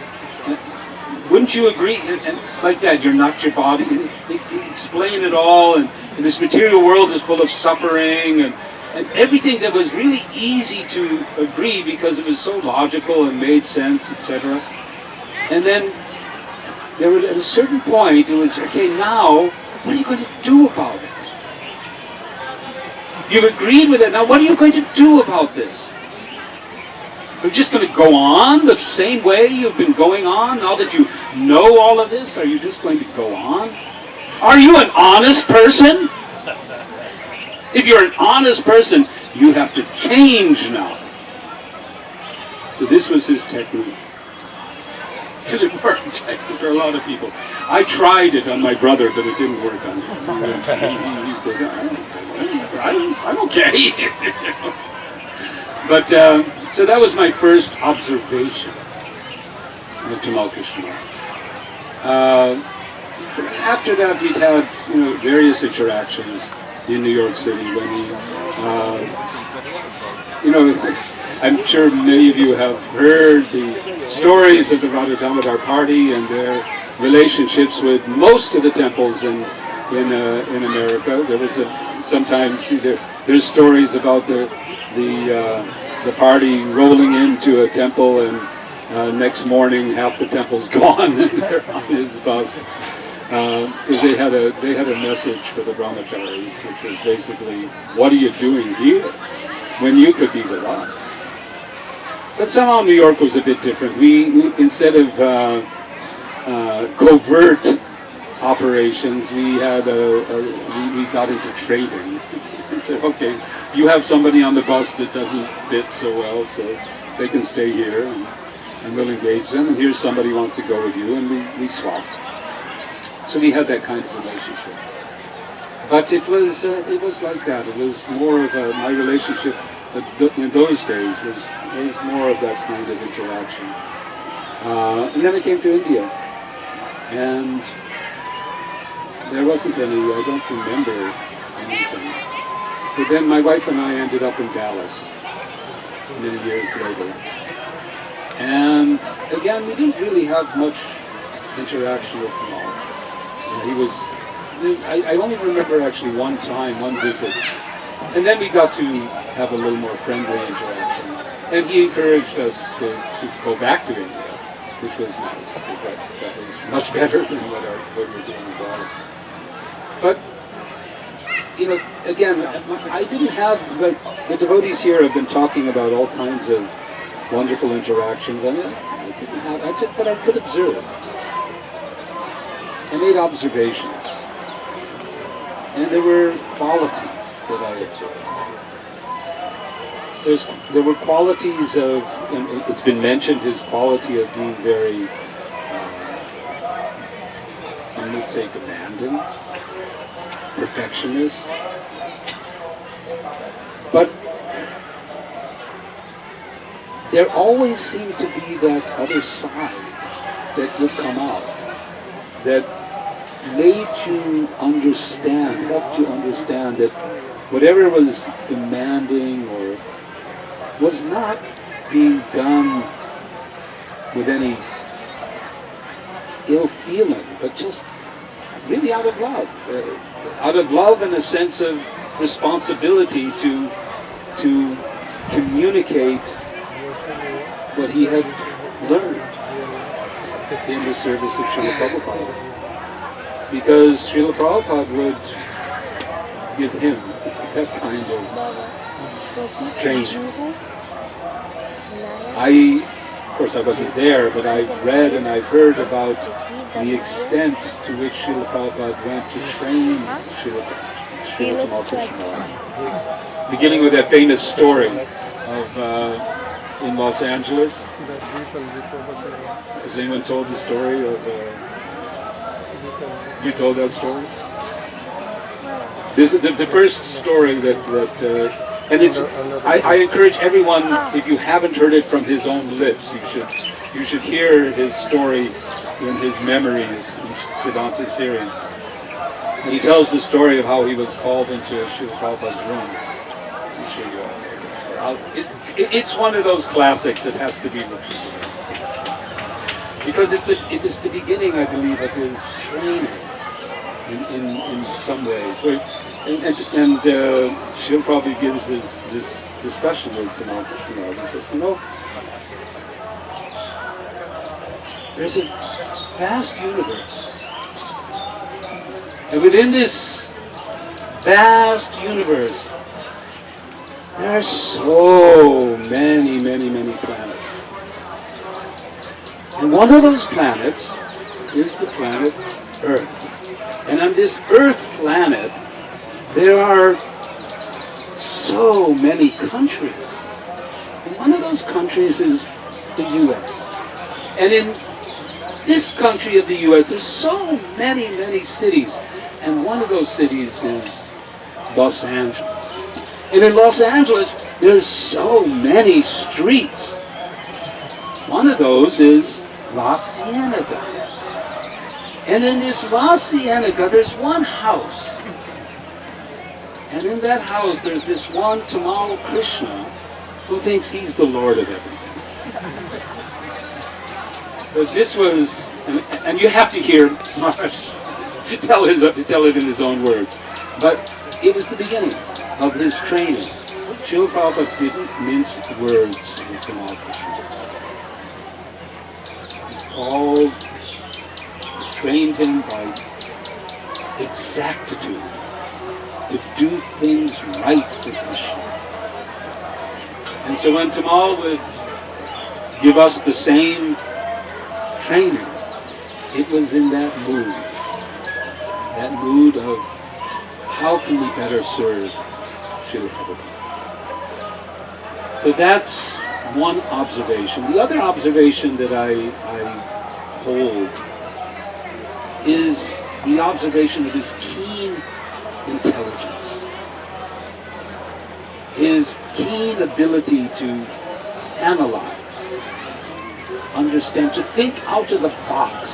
Wouldn't you agree? And like that, you're not your body. Explain it all, and this material world is full of suffering, and everything that was really easy to agree because it was so logical and made sense, etc. And then there was, at a certain point, it was, okay, now, what are you going to do about it? You've agreed with it, now what are you going to do about this? Are you just going to go on the same way you've been going on now that you know all of this? Are you just going to go on? Are you an honest person? If you're an honest person, you have to change now. So this was his technique. It didn't work for a lot of people. I tried it on my brother, but it didn't work on him. He said, I'm okay. But, so that was my first observation of Tamal Krishna. After that, we'd had various interactions in New York City when he, I'm sure many of you have heard the stories of the Radha Damodar party and their relationships with most of the temples in America. There was sometimes there's stories about the party rolling into a temple and next morning half the temple's gone and they're on his bus. Because they had a message for the brahmacharis, which was basically, what are you doing here when you could be with us? But somehow New York was a bit different. We instead of covert operations, we got into trading. We said, okay, you have somebody on the bus that doesn't fit so well, so they can stay here, and we'll engage them. And here's somebody who wants to go with you, and we swapped. So we had that kind of relationship. But it was like that. It was more of my relationship in those days was more of that kind of interaction. And then I came to India, and there wasn't any. I don't remember anything. But then my wife and I ended up in Dallas many years later, and again we didn't really have much interaction with Tamal. He was. I only remember actually one visit, and then we got to have a little more friendly interaction. And he encouraged us to go back to India, which was nice, because that was much better than what we were doing in Dallas. But again, I didn't have the devotees here have been talking about all kinds of wonderful interactions. I didn't have. But I could observe. I made observations, and there were qualities that I observed. There were qualities of, and it's been mentioned, his quality of being very, I would say, demanding, perfectionist. But there always seemed to be that other side that would come out, that made you understand, helped you understand that whatever was demanding or was not being done with any ill feeling, but just really out of love. Out of love and a sense of responsibility to communicate what he had learned in the service of Srila Prabhupada. Because Srila Prabhupada would give him that kind of training. Of course I wasn't there, but I've read and I've heard about the extent to which Srila Prabhupada went to train Srila Tamal Krishna. Beginning with that famous story of in Los Angeles. Has anyone told the story of... you told that story? This is the first story and it's. I encourage everyone, if you haven't heard it from his own lips, you should hear his story in his memories in Siddhanta series. And he tells the story of how he was called into Srila Prabhupada's room. I'm sure it's one of those classics that has to be repeated. Because it is the beginning, I believe, of his training in some ways. And she'll probably give this discussion with Tamal Krishna. He said, there's a vast universe. And within this vast universe, there are so many, many, many planets. And one of those planets is the planet Earth. And on this Earth planet, there are so many countries. And one of those countries is the U.S. And in this country of the U.S., there's so many, many cities. And one of those cities is Los Angeles. And in Los Angeles, there's so many streets. One of those is La Cienega. And in this La Cienega, there's one house. And in that house, there's this one Tamal Krishna who thinks he's the Lord of everything. But this was, and you have to hear Maharaj tell it in his own words. But it was the beginning of his training. Srila Prabhupada didn't mince words with Tamal Krishna. He called, trained him by exactitude to do things right with Krishna. And so when Tamal would give us the same training, it was in that mood of how can we better serve Srila Prabhupada. So that's one observation. The other observation that I hold is the observation of his keen intelligence, his keen ability to analyze, understand, to think out of the box.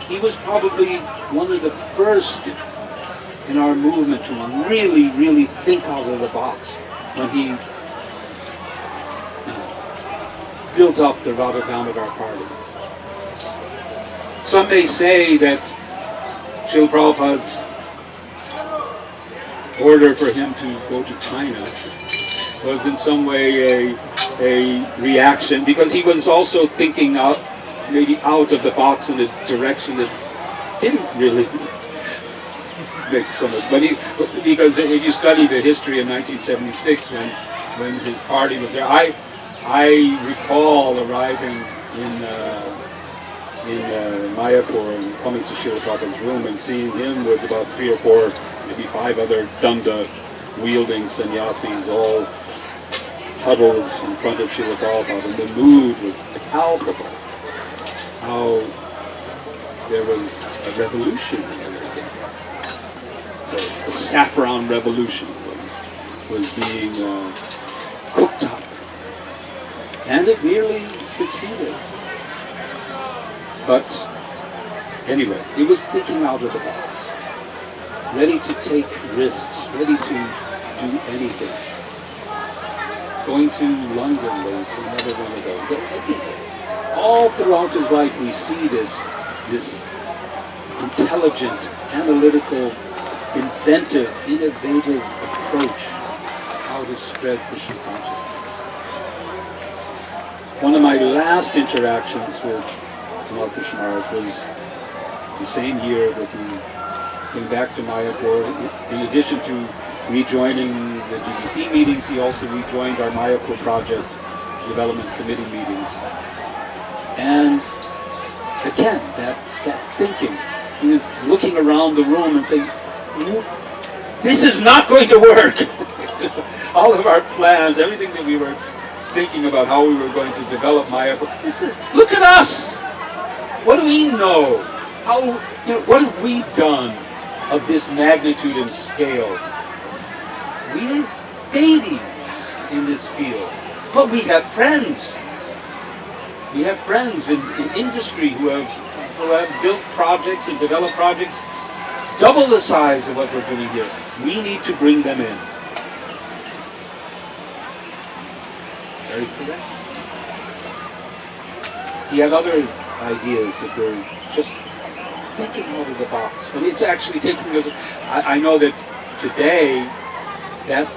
He was probably one of the first in our movement to really, really think out of the box when he built up the Radha Damodar party. Some may say that Srila Prabhupada's order for him to go to China was in some way a reaction, because he was also thinking out, maybe out of the box in a direction that didn't really make so much. But because if you study the history of 1976, when his party was there, I recall arriving in Mayapur and coming to Srila Prabhupada's room and seeing him with about 3 or 4, maybe 5 other danda-wielding sannyasis all huddled in front of Srila Prabhupada, and the mood was palpable. How there was a revolution. The saffron revolution was being cooked up. And it really succeeded. But anyway, it was thinking out of the box, ready to take risks, ready to do anything. Going to London was another one of those. But all throughout his life we see this intelligent, analytical, inventive, innovative approach how to spread Krishna consciousness. One of my last interactions with Tamal Krishna Maharaj was the same year that he came back to Mayapur. In addition to rejoining the GBC meetings, he also rejoined our Mayapur project development committee meetings. And again, that thinking, he was looking around the room and saying, this is not going to work. All of our plans, everything that we were thinking about how we were going to develop Mayapur, look at us! What do we know? What have we done of this magnitude and scale? We are babies in this field, but we have friends. We have friends in industry who have built projects and developed projects double the size of what we're doing here. We need to bring them in. Very correct. He had other ideas that were just thinking out of the box. And it's actually taking us. I know that today, that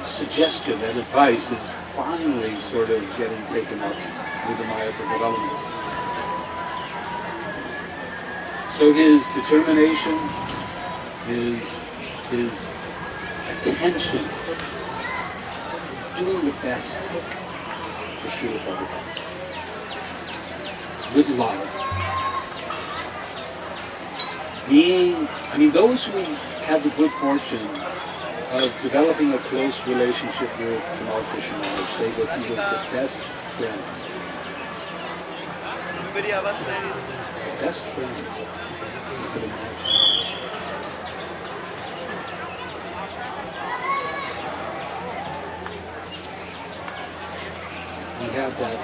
suggestion, that advice is finally sort of getting taken up with the Mayapur development. So his determination, his attention, doing the best for Srila Prabhupada. With love. Those who have the good fortune of developing a close relationship with Tamal Krishna, I would say that he was the best friend. The best friend you could imagine. We have that.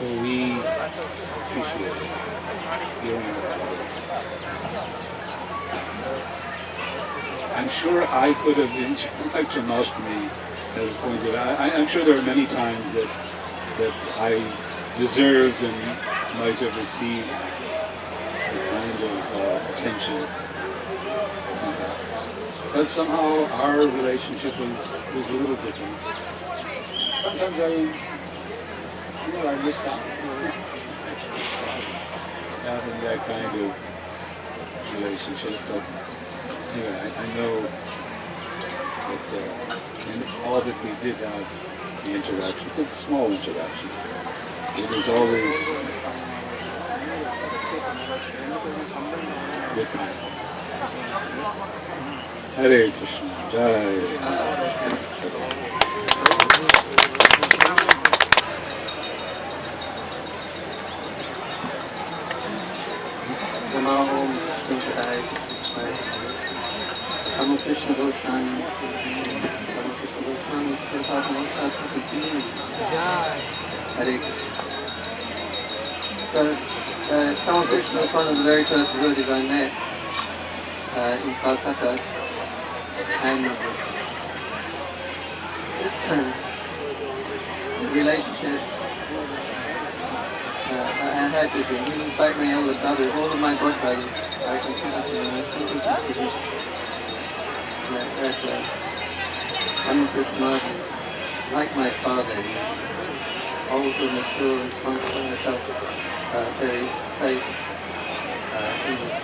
So we appreciate hearing about it. I'm sure I could have been, like Janmashtami has pointed out, I'm sure there are many times that I deserved and might have received the kind of attention. But somehow our relationship was a little different. Sometimes I missed out having that kind of relationship. But anyway, I know that in all that we did have the interactions, it's small interactions, it was always with kindness. Hare Krishna, Jai. Krishna Goswami, Krishna Goswami, Hare So, Tamal Krishna was one of the very first devotees I met in Calcutta, and the relationships I had with him. He was like my elder brother. All of my god brothers, I consider him, I still consider him. That Tamal Krishna is like my father. He's older, mature, responsible. I felt very safe in this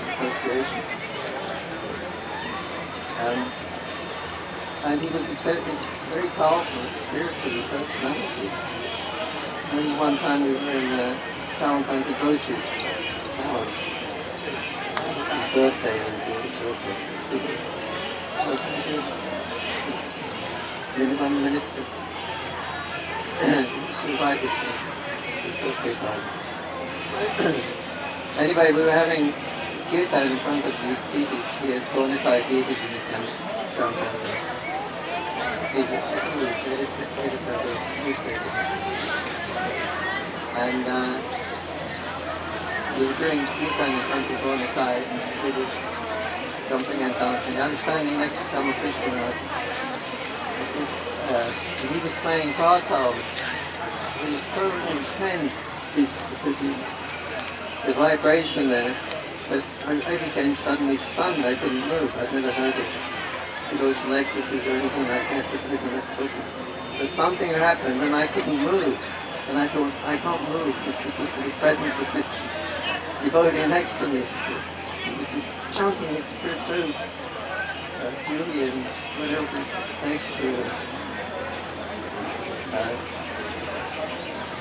association. And he was a very powerful spiritual personality. And one time we were in the town country Goshi's house. His birthday and one minister invited me to his birthday party. Anyway, we were having kirtan in front of these deities. He has 25 deities in his town country. And we were doing kirtan in front of Bonasai, and he was jumping and dancing. I was standing next to Tamal Krishna. He was playing kartal. It was so intense, the vibration there, that I became suddenly stunned. I couldn't move. I'd never heard of devotional ecstasies or anything like that. But something happened and I couldn't move. And I thought, I can't move because of the presence of this devotee next to me. He was just chanting it through Julie and whatever next to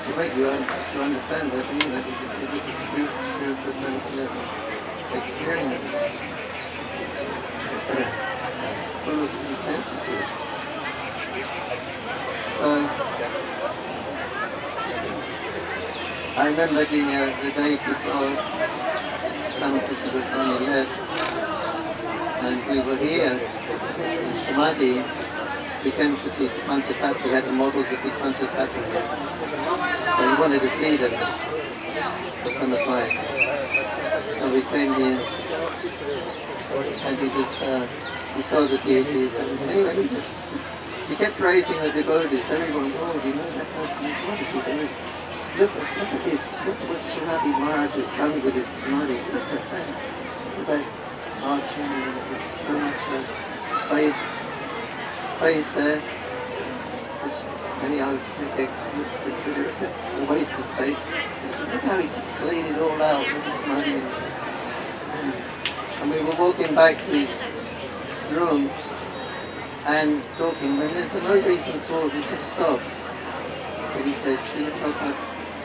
to make you understand that even it was a spiritual transcendental experience full of intensity. I remember the day before Tamal Krishna Goswami left, and we were here in Samadhi. We came to see the Panchatattva. We had the models of the Panchatattva here. So we wanted to see them for some advice. So we came here, and he saw the deities. Anyway, he kept praising the devotees. Everyone, oh, you know that person is wonderful devotee. Look at this. Look what Sri Dhama Mayapur has done with his Samadhi. Look at that. Look at that arching and so much space there. Which many other critics would consider a waste of space. Look how he's laid it all out with his Samadhi. And we were walking back to his room and talking, when there's no reason at all, we just stopped. And he said, Sri Prabhupada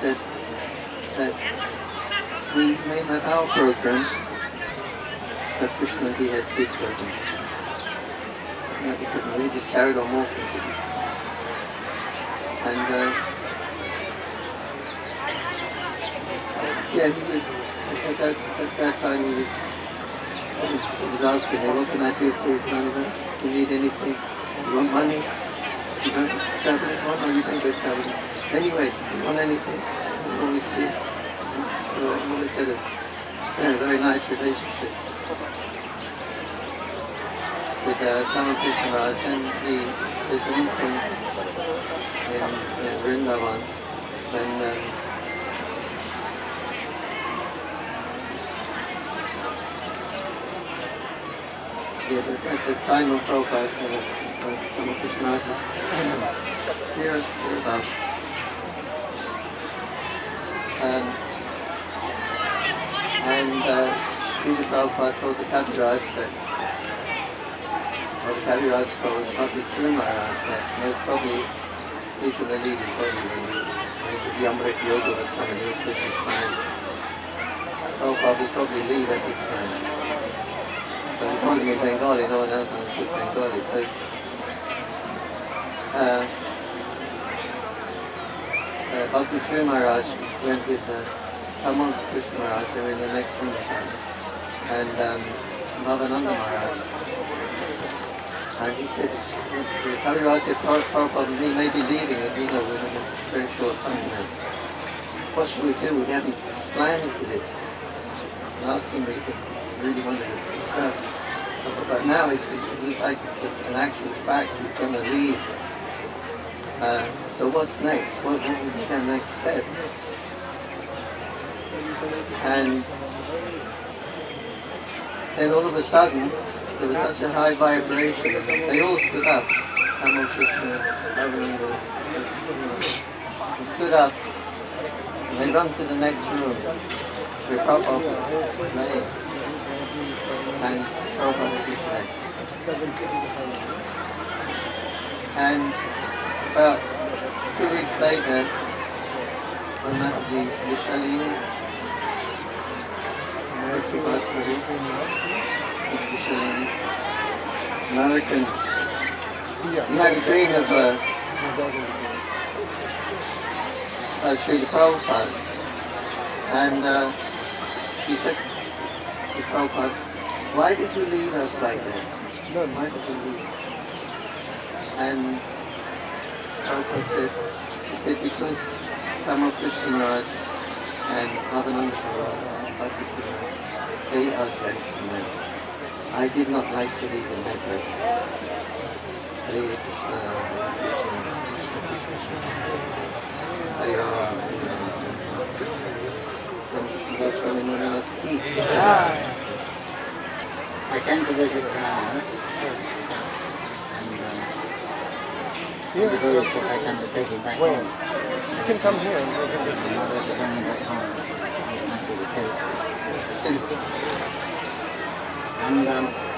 said that we may have our program, But Krishna, he had his version. He just carried on walking. And yeah, he was, at that time he was asking, hey, what can I do for you, Maharaja? Do you need anything? You want money? You don't travel? What are you think about traveling? Anyway, you want anything? Always see. So I always had a very nice relationship with Tamal Krishna Raj, and there's an instance in Vrindavan when at the time of Prabhupada, Tamal Krishna Raj is here about. And Sri Prabhupada told the Kaviraj that, or the Kaviraj told Sri Maharaj that most probably he's in the leading body when the Amrit Yoga was coming, he was Krishna's time. Prabhupada will probably lead at this time. So he told him in Bengali, no one else understood Bengali. So Bhakti Sri Maharaj went with Tamal Krishna Maharaj, they were in the next room, and Bhavananda Maharaj. And he said, the Kaviraj said, Prabhupada, he may be leaving it, within a very short time now. What should we do? We haven't planned for this. Last thing we really wanted to discuss. But now it's like it's an actual fact, he's going to leave. So what's next? What will be the next step? And then all of a sudden, there was such a high vibration, and they all stood up. Tamal Krishna, Arindam Roy, stood up, and they run to the next room, where Prabhupada was laying, and Prabhupada was dead. And about 2 weeks later, on the Vishalini, American, he had a dream of Sri Prabhupada, and he said to Prabhupada, why did you leave us like that? Why did you leave? And Prabhupada said, because Tamal Krishna Maharaj and Bhavananda Maharaj, they are Krishna. I did not like to leave in that way. Hare Krishna. I tend to visit Banaras, and the devotees that I tend to take it back home. You can come here and we'll visit. My mother to bring me back home is not be the case. And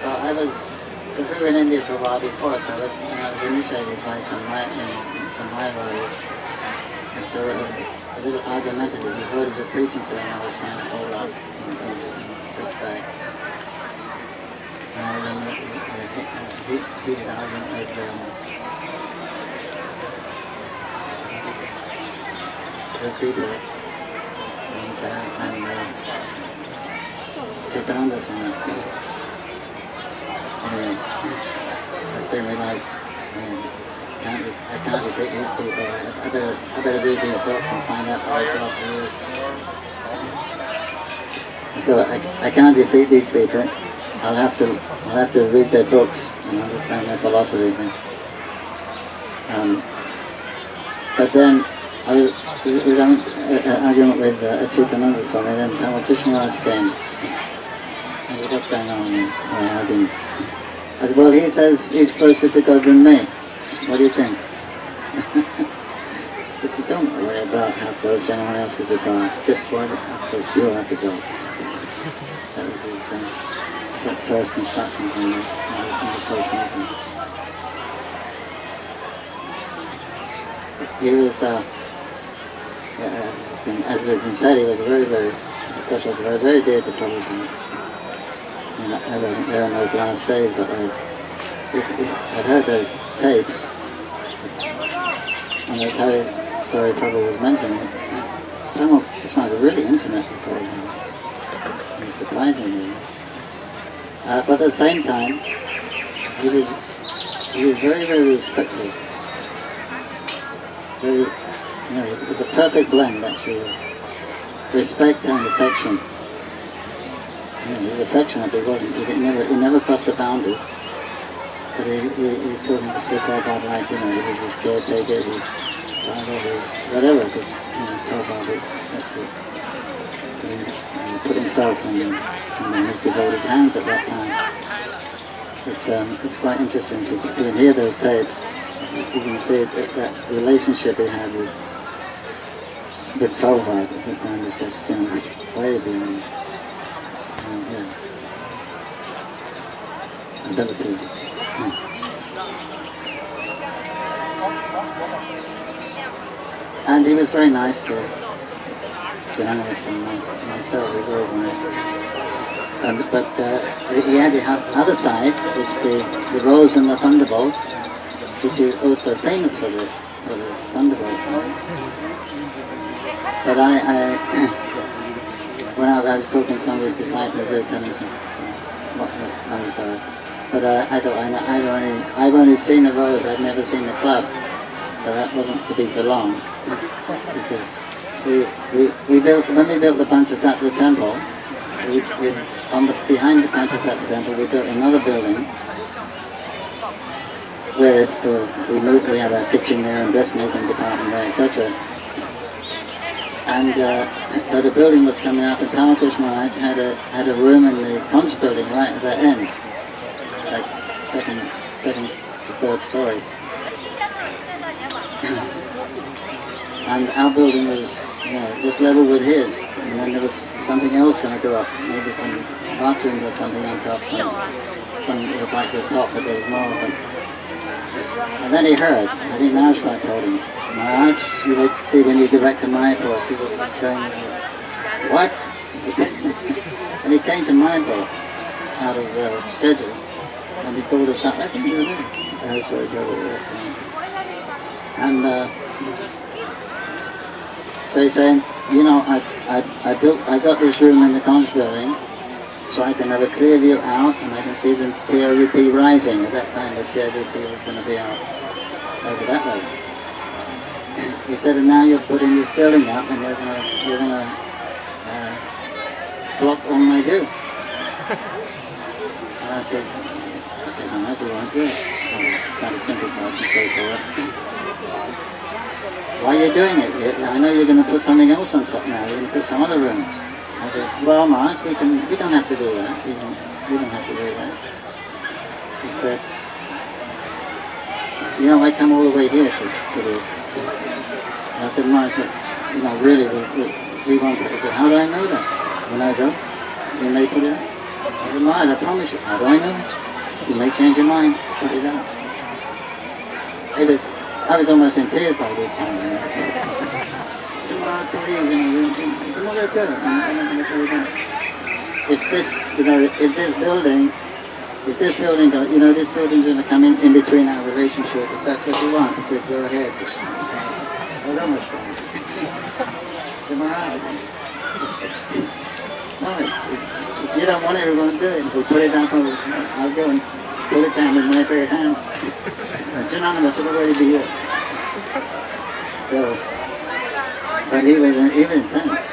so I was in India for a while before, so I was initiated by some Maharaja. And so a little argumentative, the devotees were preaching, so I was trying to hold up and push back. And I was in a heated argument with people. And H.H.Tamal Swami. Anyway, I soon realized I can't repeat these people. I better read these books and find out what philosophy is. So I can't defeat these people. I'll have to read their books and understand their philosophy. But then I was having an argument with H.H.Tamal Swami, and then Tamal Krishna Raj came. I said, what's going on here? I said, well, he says he's closer to God than me. What do you think? He said, don't worry about how close anyone else is to God. Just worry how close you have to God. That was his first instructions in the first meeting. He was, as has been said, he was very, very special, very, very dear to Prabhupada. I wasn't there in those last days, but I'd heard those tapes, and that's how Sorry Prabhu was mentioning it. Tamal just found it really intimate before him, surprisingly. But at the same time, he was very, very respectful. Very, it was a perfect blend, actually. Respect and affection. He was affectionate, but he never crossed the boundaries. But he's talking to Sri Prabhupada like, he was his caretaker, his father, his whatever, because, Prabhupada put himself in his devotee's hands at that time. It's quite interesting, because you can hear those tapes, you can see that relationship he had with Prabhupada at that time was just, way beyond. Abilities. And he was very nice to journalists and myself. He was always nice. But he had the other side, which the rose and the thunderbolt, which is also famous for the thunderbolt. But when I was talking to some of his disciples, they were telling me but I've only seen the rose, I've never seen the club. But that wasn't to be for long, because when we built the Panchatattva temple, behind the Panchatattva temple we built another building where we had our kitchen there and dressmaking department there, etc. And so the building was coming up, and Tamal Maharaj had a room in the conch building right at the end, like second to third story. And our building was, just level with his, and then there was something else going to go up, maybe some bathroom or something on top, some like the top, but there was more of it. And then he heard, I think Maharaj told him, Maharaj, you wait to see when you go back to Mayapur, see what's going on. What? And he came to Mayapur out of schedule, and he called us up, I think you were there. And so he's saying, I got this room in the conch building, so I can have a clear view out, and I can see the TRUP rising. At that time, the TRUP was going to be out over that way. He said, and now you're putting this building up, and you're going to block all my view. And I said, okay, no, we won't do it. Kind of simplifies and so forth. Why are you doing it? I know you're going to put something else on top now. You're going to put some other rooms. I said, well, Mark, we don't have to do that. We don't have to do that. He said, I come all the way here to this. And I said, Mark, really, we won't put it. He said, how do I know that? When I go, you may put it out. I said, Mark, I promise you. How do I know? You may change your mind. Put it out. I was almost in tears by this time. So, Mark, please, it's not okay. I'm not going to put it out. If this building, this building's going to come in between our relationship, if that's what you want, I said, go ahead. I was almost crying. No, if you don't want it, we're going to do it. If we put it down, I'll go and pull it down with my bare hands. It's anonymous, it'll already be here. So, but he was intense.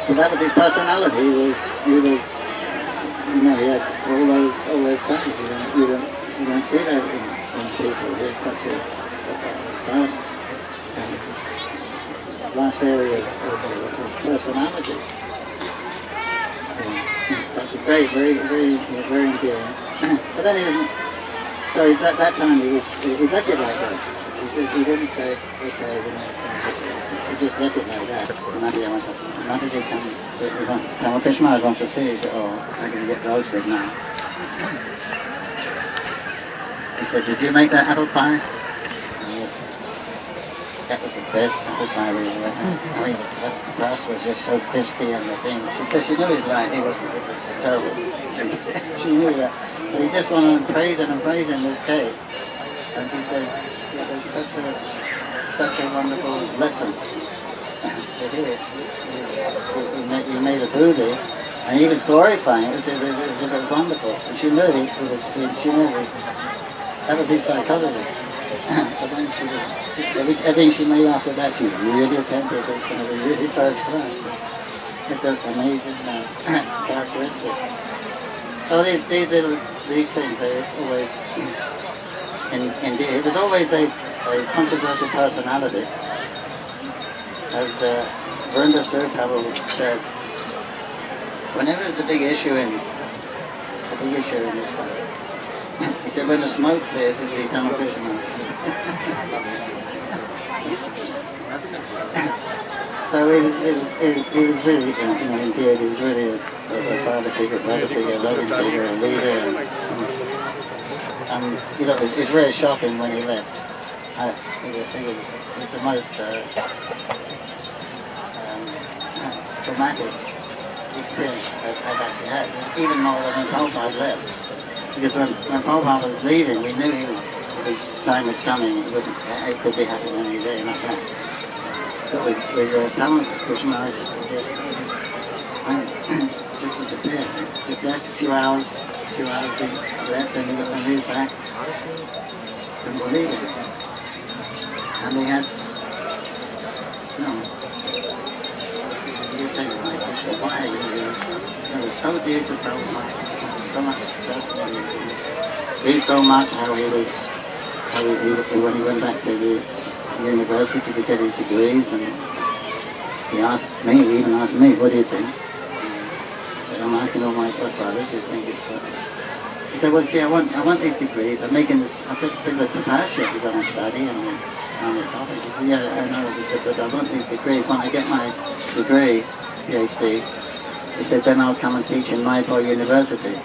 But that was his personality. He had all those sides. You don't see that in people. He had such a vast area of personality. That's very, very, very, very endearing. But then at that time he left it like that. He didn't say, okay, he just left it like that. Mataji Tamal Maharaj wants to see, I'm going to get roasted now. He said, did you make that apple pie? Yes. that was the best. That was my real I mean, the grass was just so crispy and the thing. She said she knew his life. It was terrible. She knew that. So he just went on praising this cave. And she said, it was such a wonderful lesson to hear. You made a Buddha, and he was glorifying it. It was wonderful. And she knew that was his psychology. But then everything she made after that, she really attempted. It's going to be really first class. It's an amazing characteristic. So these things, they always, and it was always a controversial personality. As Vrinda said, whenever there's a big issue in this country, he said, when the smoke clears, it's the eternal Krishna. So it was really, indeed, he was really a father figure, brother figure, a loving figure, a leader. And it's very shocking when he left. It's the most traumatic experience I've actually had, even more than when Prabhupada left. Because when Prabhupada was leaving, we knew his time was coming. It could be happening any day, not that. But with Tamal, Krishna just disappeared. Just left a few hours he left, and he moved back. Couldn't believe it. And he had, you say, why? It was so dear to Prabhupada. So much fascinating. Read so much how he when he went back to the university to get his degrees, and he even asked me, what do you think? I said, I'm asking all my brothers, you think it's what? He said, well, see, I want these degrees. I'm making this. I said, think about the passion you're going to study and on the topic. He said, yeah, I know. He said, but I want these degrees. When I get my degree, PhD, he said, then I'll come and teach in Mayapur University.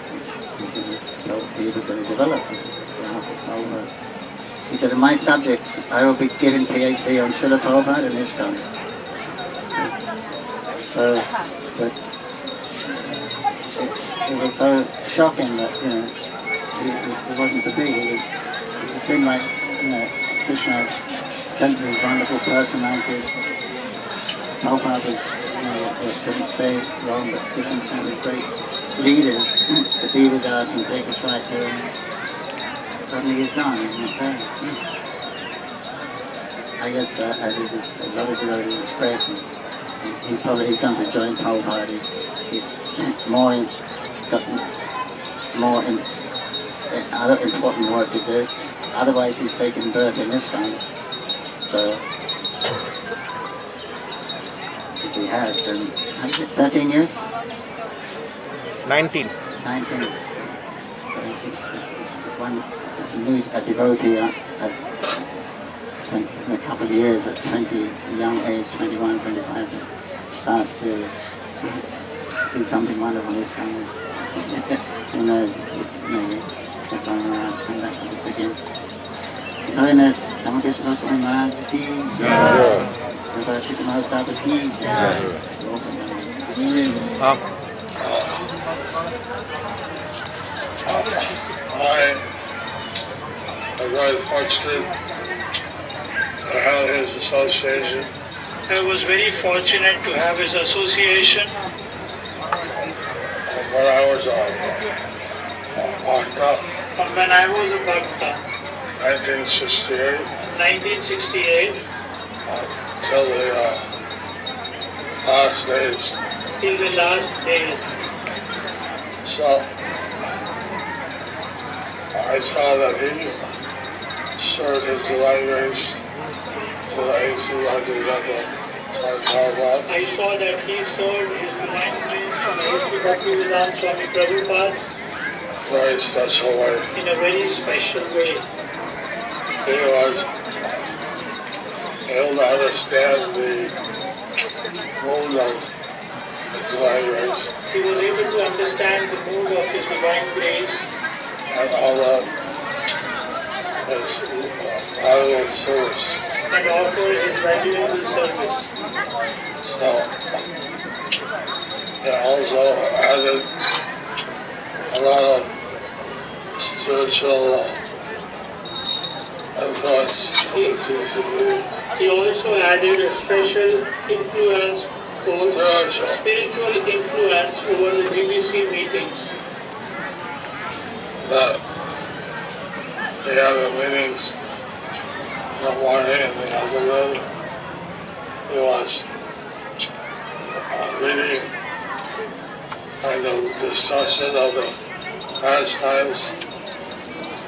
He was going to develop it. He said, in my subject, I will be giving PhD on Srila Prabhupada in ISKCON. But it was so shocking that, it wasn't to be. It seemed like, Krishna sent these wonderful personalities. Prabhupada couldn't stay long, but Krishna sent these great leaders to be with us and take us right to him. Suddenly he's gone, he's not there. I guess as it is a lot of devotee expressing, he's going to join Prabhupada. He's more other important work to do. Otherwise he's taken birth in this kind. So if he has, then 13 years? 19. 19. So one a devotee in a couple of years at 20, young age, 21, 25, starts to do something wonderful in this kind of, who knows, maybe that's why Maharaja come back to this again. His Holiness, Ramakrishna Goswami Maharaj ki jai. Sri Dhama Mayapur ki jai. I was very fortunate to have his association. I was very fortunate to have his association. When I was a Bhakta, When I was a Bhakta, 1968, 1968, till the last days. till the last days. So I saw that he served his divine grace to the AC I saw that he served his divine grace from A.C. Bhaktivedanta Swami Prabhupada very special way. in a very special way. He was able to understand the mood of the divine grace He was able to understand the mood of his divine grace and all that his valuable service. and offer his valuable service. So, it also added a lot of spiritual influence to the TCB. He also added a spiritual influence over the GBC meetings. That they have the meetings in the morning and the afternoon. He was reading kind of discussion of the pastimes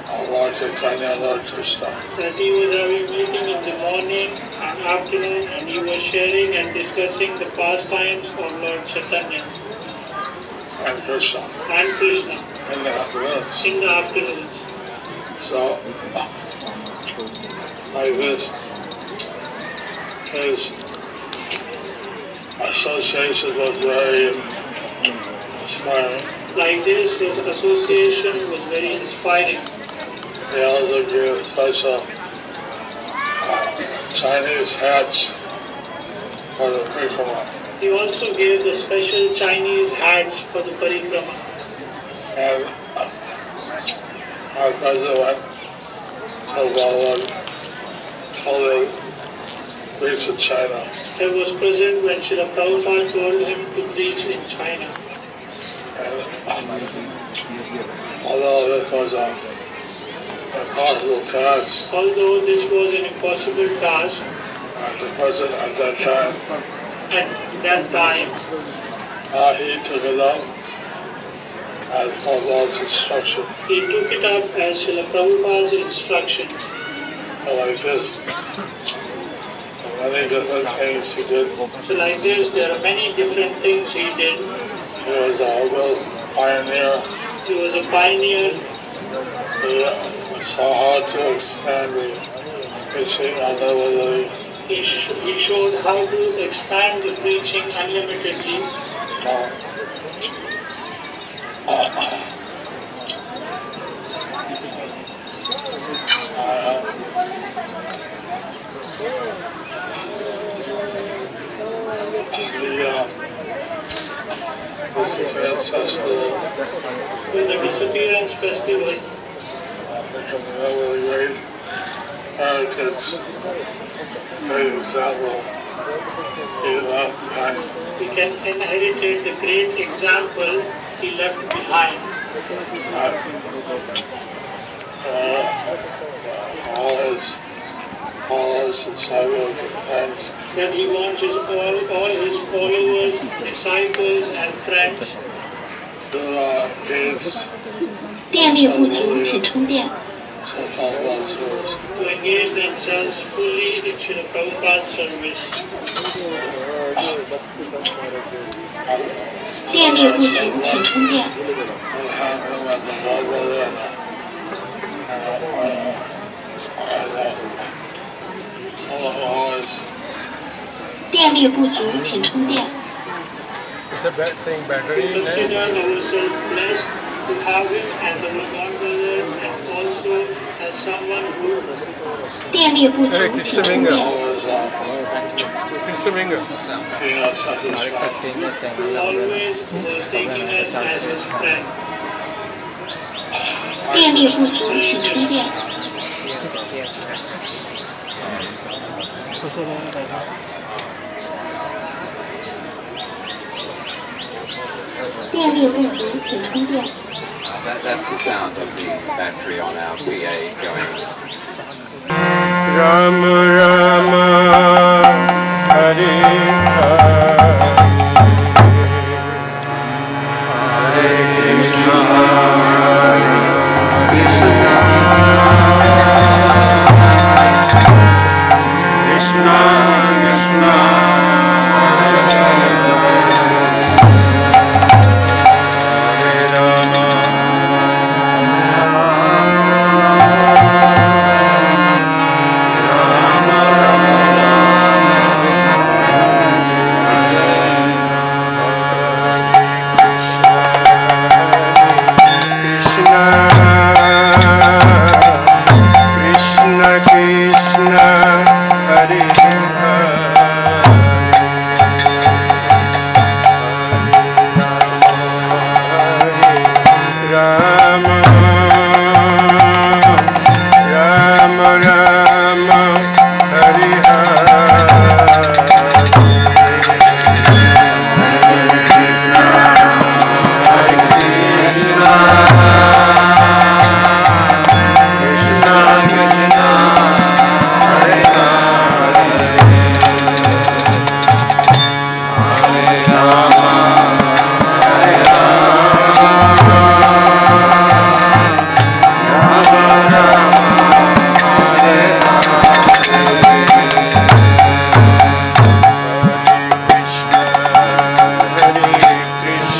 of Lord Chaitanya, Lord Krishna. That he was having meeting in the morning and afternoon, and he was sharing and discussing the pastimes of Lord Chaitanya And Krishna. and Krishna In the afternoons. in the afternoons. So, like this, his association was very inspiring. Like this, his association was very inspiring. They also gave special Chinese hats for the Prikrama. He also gave the special Chinese hats for the parikrama. And our president went to Bollywood, told him to preach in China. I was present when Srila Prabhupada told him to preach in China. And although this was an impossible task, Although this was an impossible task the president at that time, at that time, he took it up as Prabhupada's instruction. he took it up as Srila Prabhupada's instruction. So like this, many different things he did. So like this, there are many different things he did. He was a real pioneer. He was a pioneer. He saw how to expand the preaching unlimitedly. He showed how to expand the preaching unlimitedly. Disappearance Festival. With the Disappearance Festival, Really great heritage, great example. He left behind. we can inherit the great example he left behind. All his followers, disciples, and friends That he wants all his followers, disciples, and friends to engage 电力不足，请充电。 so-called love service. to engage themselves fully in Srila Prabhupada's service. 电力不足，请充电。 We have him as a brother and someone always 电力不足，请充电。 We consider ourselves blessed to have him as our godbrother and also as someone who 电力不足，请充电。 always being us satisfied. always was taking us as his friend. 电力不足，请充电。电力不足，请充电。 That's the sound of the battery on our PA going. Ram Ram Hare Hare Krishna Krishna Krishna Hare Rama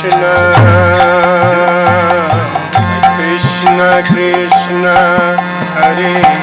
Krishna Krishna Hare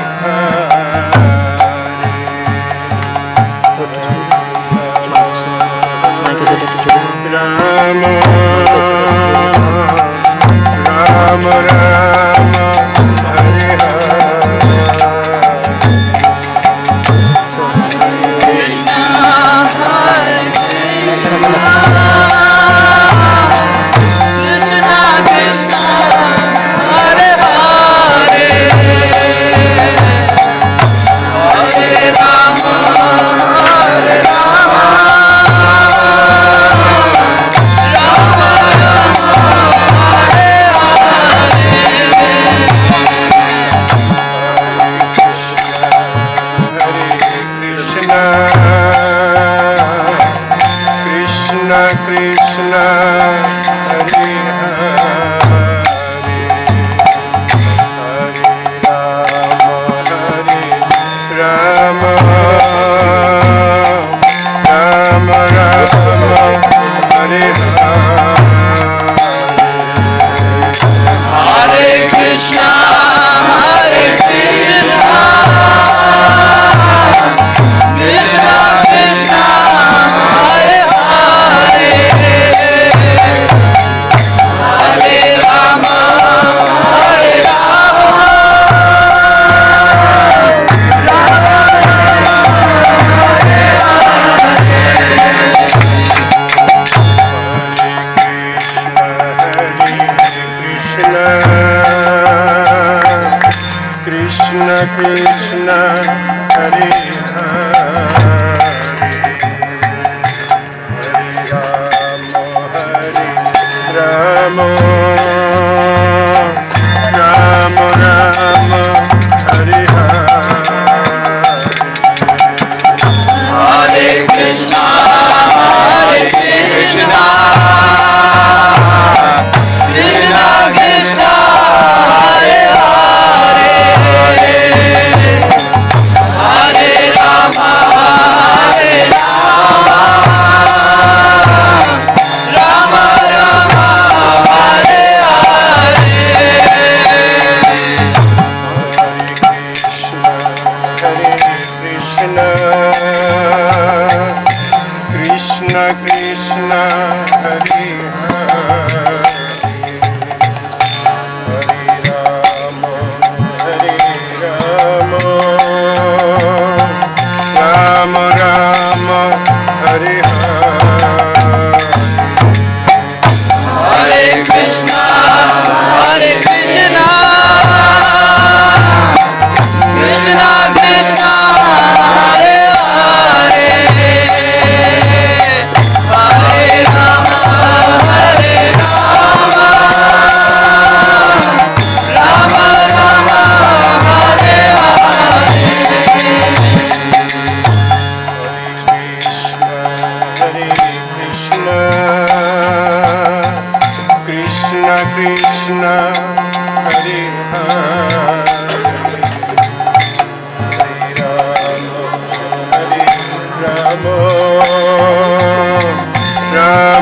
Rama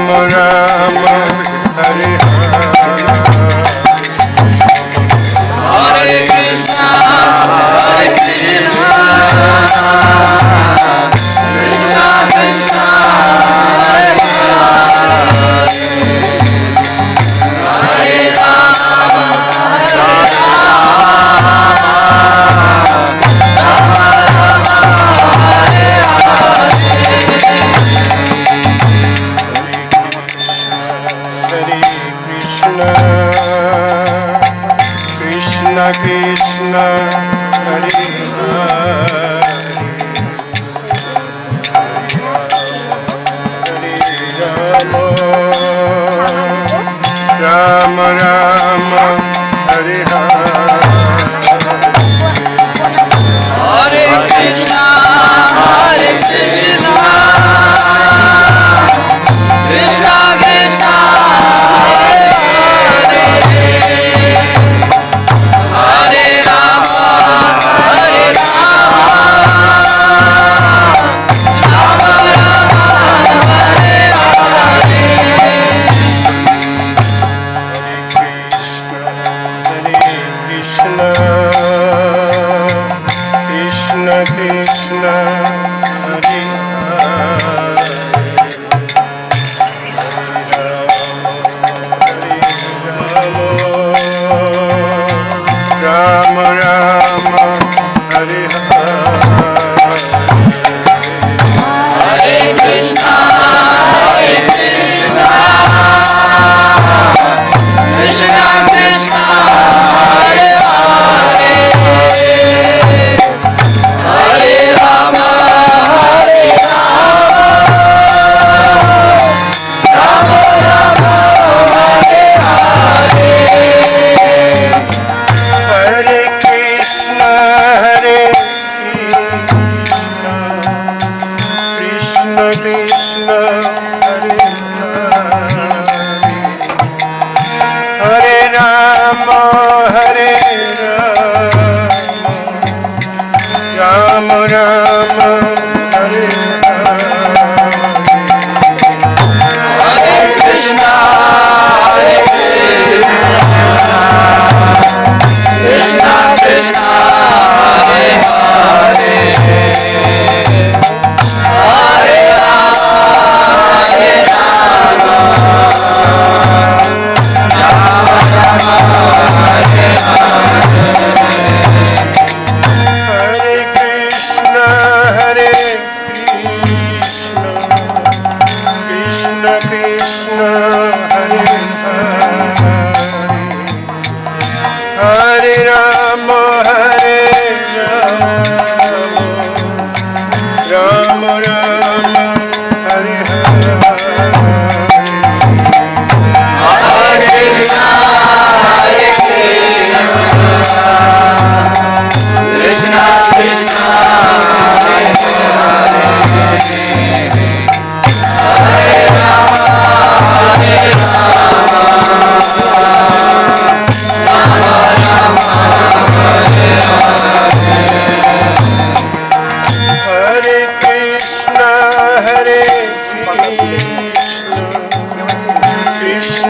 Rama Rama Hare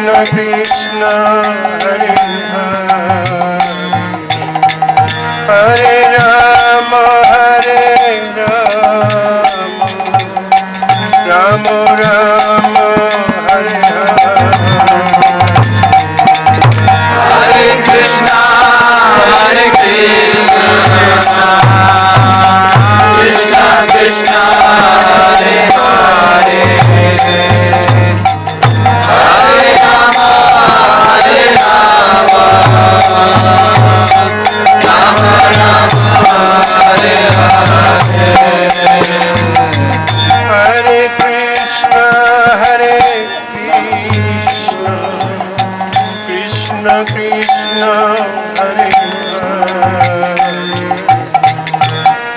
Krishna Hare Hare Hare Rama Rama Rama Hare Hare Hare Krishna Hare Krishna Krishna Krishna Hare Hare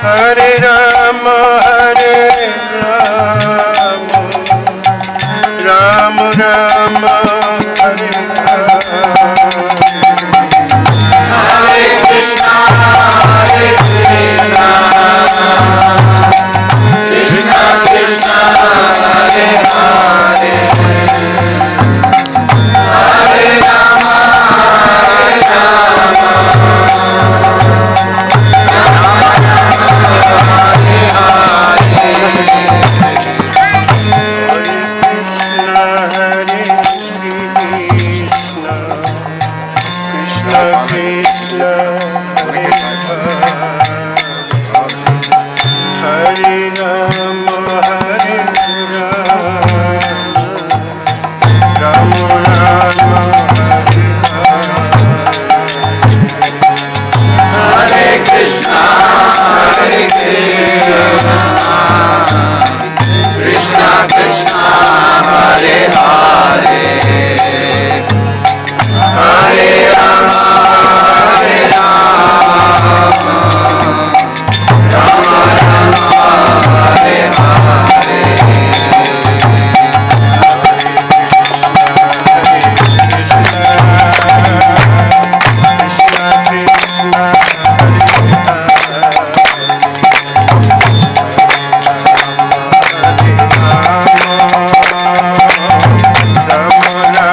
Hare Rama Rama Rama Hare Hare Hare Krishna Hare Krishna Krishna Krishna Hare Hare Hare Rama Rama Rama Hare Hare Krishna Hare Krishna Krishna Krishna Hare Hare Hare Rama Rama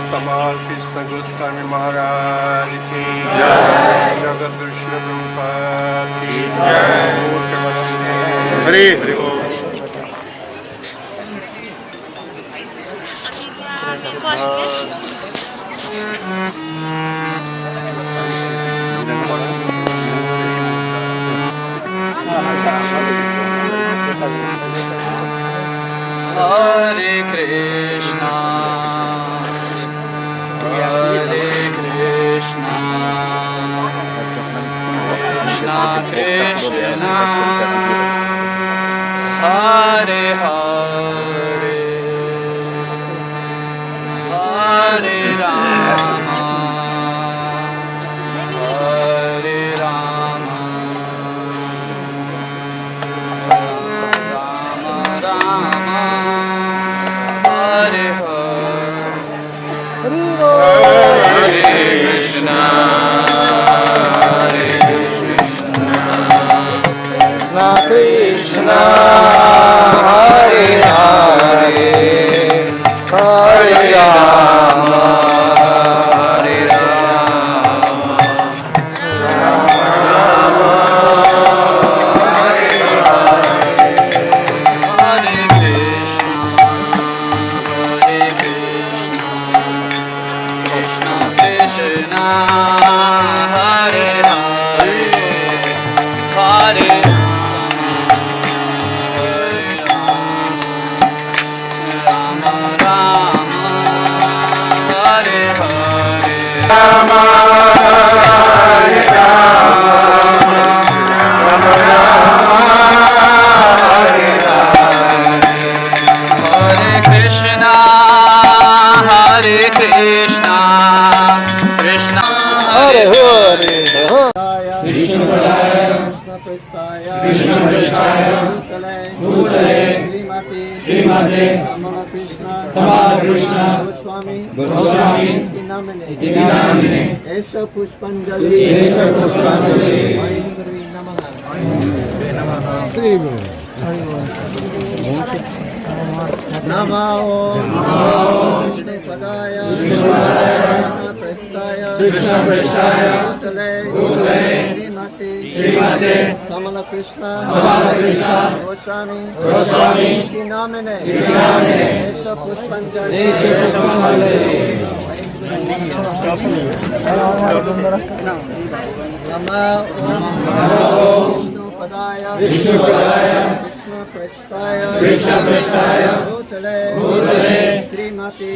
Tamal, Krishna Goswami Maharaj ki jai, Jagat Guru Srila Prabhupada ki jai, Hare Hare Bol. Hare Krishna, Hare Krishna, Krishna Krishna, Hare Hare, Hare Rama, Hare Rama, Rama Rama, Hare Hare, Hare Krishna, Hare Krishna, Krishna Krishna, Hare Hare, Hare Rama, Hare Rama, Rama Rama, Hare Hare, Hare Krishna, Hare Krishna, Krishna Krishna, Hare Hare, Hare Rama, Rama, Hare Hare, Rama, Hare Rama, Rama Rama, Hare Hare, Hare Krishna, Hare Krishna, Krishna Hare Hare, Krishna Prestaya, Bhutale, Srimate, Tamala Krishna, Goswami, Iti Namine, Esha Pushpanjali, Harindri Namaha, Namo Vishnu Padaya, Krishna Prestaya, Bhutale, Srimate, Tamala Krishna, Goswami, Iti Namine, Esha Pushpanjali, Namo Vishnu Padaya, Krishna Prestaya, Bhutale, Srimate,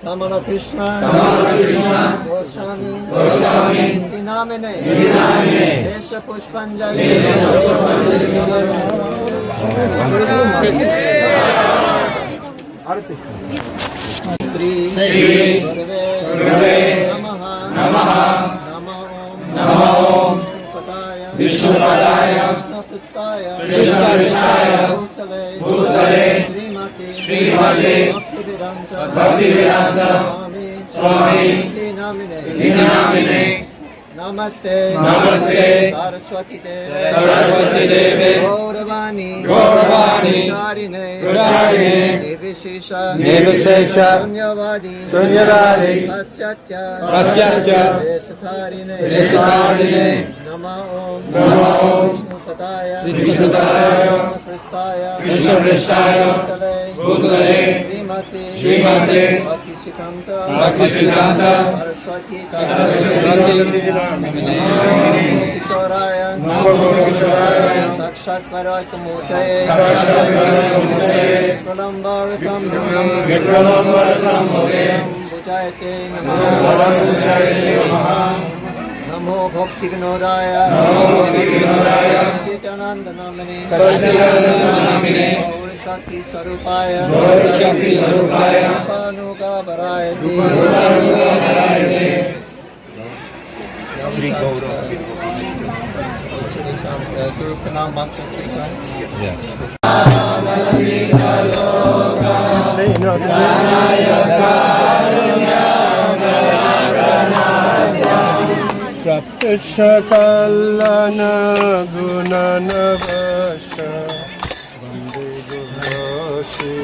Tamala Krishna, Goswami, Iti Namine, Esha Pushpanjali, Sri Gurave Namaha, Namo Vishnu Padaya, Krishna Prestaya, Bhutale, Srimate, Bhaktivedanta Swami, Iti Namine, Namaste, Saraswati Deve, Gauravani, Charine, Nirvishesha, Sunyavadi, Paschatya, Desatharine, Namo Vishnu Padaya, Krishna Prestaya, Bhutale, Srimate, Bhaktisiddhanta, Saraswati, Kishoraya, Sakshat Parakamurtaye, Vikralambara Sambhave, Bhujayate Namaha, Namo Bhakti Vinodaya Chitananda Namine Gauri Shakti Sarupaya Rupanuga Varayati Shri Gaura Guru Pranam Mantra Praptishakalana gunanavasha Vande Gurvashi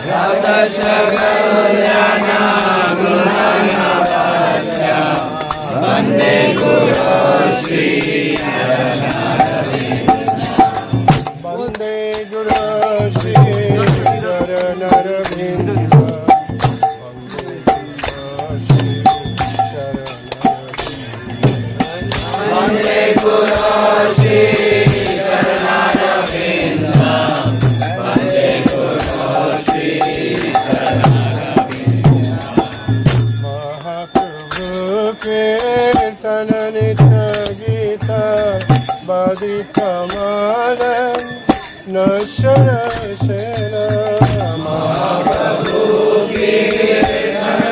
Praptishakalana gunanavasha Vande Gurvashi Vande Gurvashi Charanaravinda Badikamalam Nashara Shena Mahaprabhu Kirtana